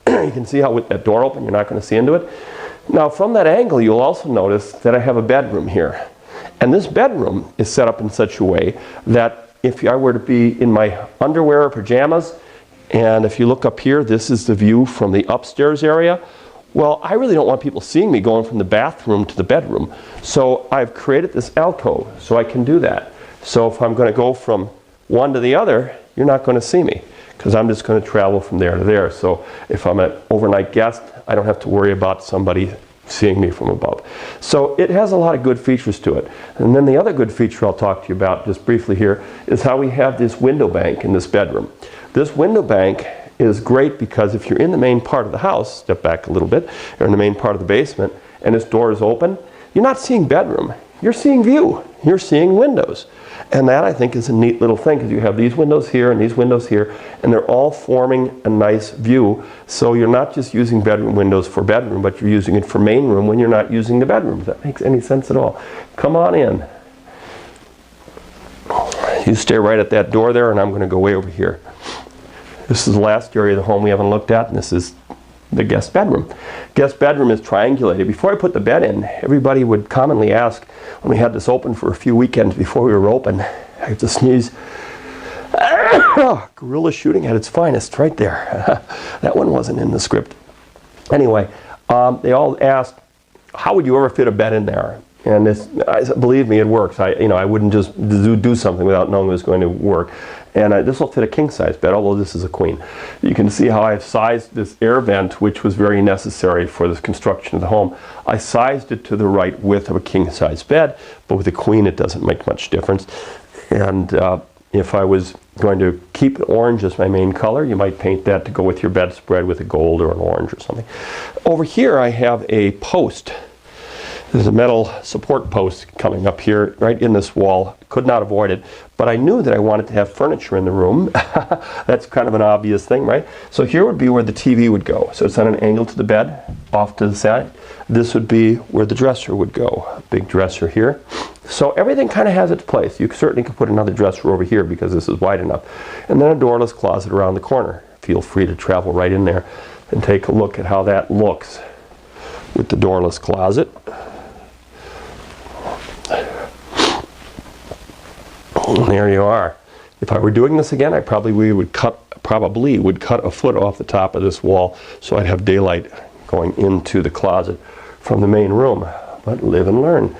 You can see how with that door open, you're not going to see into it. Now from that angle, you'll also notice that I have a bedroom here. And this bedroom is set up in such a way that if I were to be in my underwear or pajamas, and if you look up here, this is the view from the upstairs area. Well, I really don't want people seeing me going from the bathroom to the bedroom. So I've created this alcove so I can do that. So if I'm going to go from one to the other, you're not going to see me, because I'm just going to travel from there to there. So if I'm an overnight guest, I don't have to worry about somebody seeing me from above. So it has a lot of good features to it. And then the other good feature I'll talk to you about just briefly here is how we have this window bank in this bedroom. This window bank is great because if you're in the main part of the house, step back a little bit, or in the main part of the basement, and this door is open, you're not seeing bedroom, you're seeing view, you're seeing windows. And that, I think, is a neat little thing, because you have these windows here and these windows here, and they're all forming a nice view. So you're not just using bedroom windows for bedroom, but you're using it for main room when you're not using the bedroom. If that makes any sense at all. Come on in. You stay right at that door there, and I'm going to go way over here. This is the last area of the home we haven't looked at, and this is the guest bedroom. Guest bedroom is triangulated. Before I put the bed in, everybody would commonly ask, when we had this open for a few weekends before we were open, I have to sneeze. Guerrilla shooting at its finest, right there. That one wasn't in the script. Anyway, they all asked, how would you ever fit a bed in there? And this, believe me, it works. I wouldn't just do something without knowing it was going to work. And this will fit a king-size bed, although this is a queen. You can see how I've sized this air vent, which was very necessary for this construction of the home. I sized it to the right width of a king-size bed, but with a queen it doesn't make much difference. And if I was going to keep orange as my main color, you might paint that to go with your bedspread with a gold or an orange or something. Over here I have a post. There's a metal support post coming up here right in this wall. Could not avoid it, but I knew that I wanted to have furniture in the room. That's kind of an obvious thing, right? So here would be where the TV would go. So it's on an angle to the bed, off to the side. This would be where the dresser would go. A big dresser here. So everything kind of has its place. You certainly could put another dresser over here because this is wide enough. And then a doorless closet around the corner. Feel free to travel right in there and take a look at how that looks with the doorless closet. And there you are. If I were doing this again, I probably would cut a foot off the top of this wall, so I'd have daylight going into the closet from the main room. But live and learn,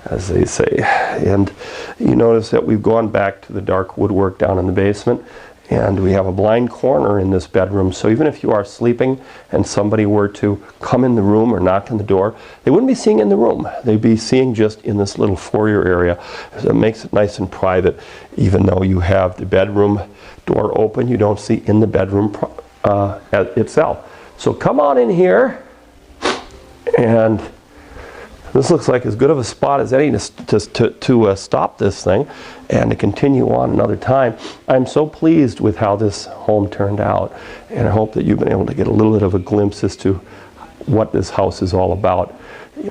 as they say. And you notice that we've gone back to the dark woodwork down in the basement, and we have a blind corner in this bedroom. So even if you are sleeping and somebody were to come in the room or knock on the door, they wouldn't be seeing in the room. They'd be seeing just in this little foyer area. So it makes it nice and private. Even though you have the bedroom door open, you don't see in the bedroom itself. So come on in here And this looks like as good of a spot as any to stop this thing and to continue on another time. I'm so pleased with how this home turned out, and I hope that you've been able to get a little bit of a glimpse as to what this house is all about.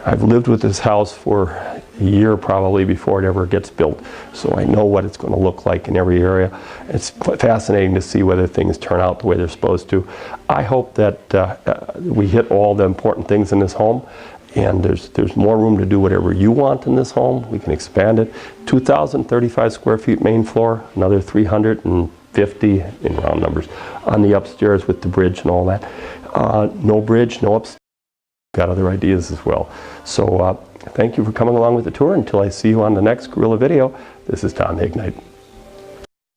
I've lived with this house for a year probably before it ever gets built, so I know what it's going to look like in every area. It's fascinating to see whether things turn out the way they're supposed to. I hope that we hit all the important things in this home, and there's more room to do whatever you want in this home. We can expand it. 2,035 square feet main floor, another 350 in round numbers on the upstairs with the bridge and all that. No bridge, no upstairs. Got other ideas as well. So thank you for coming along with the tour. Until I see you on the next Gorilla video, this is Tom the Ignite.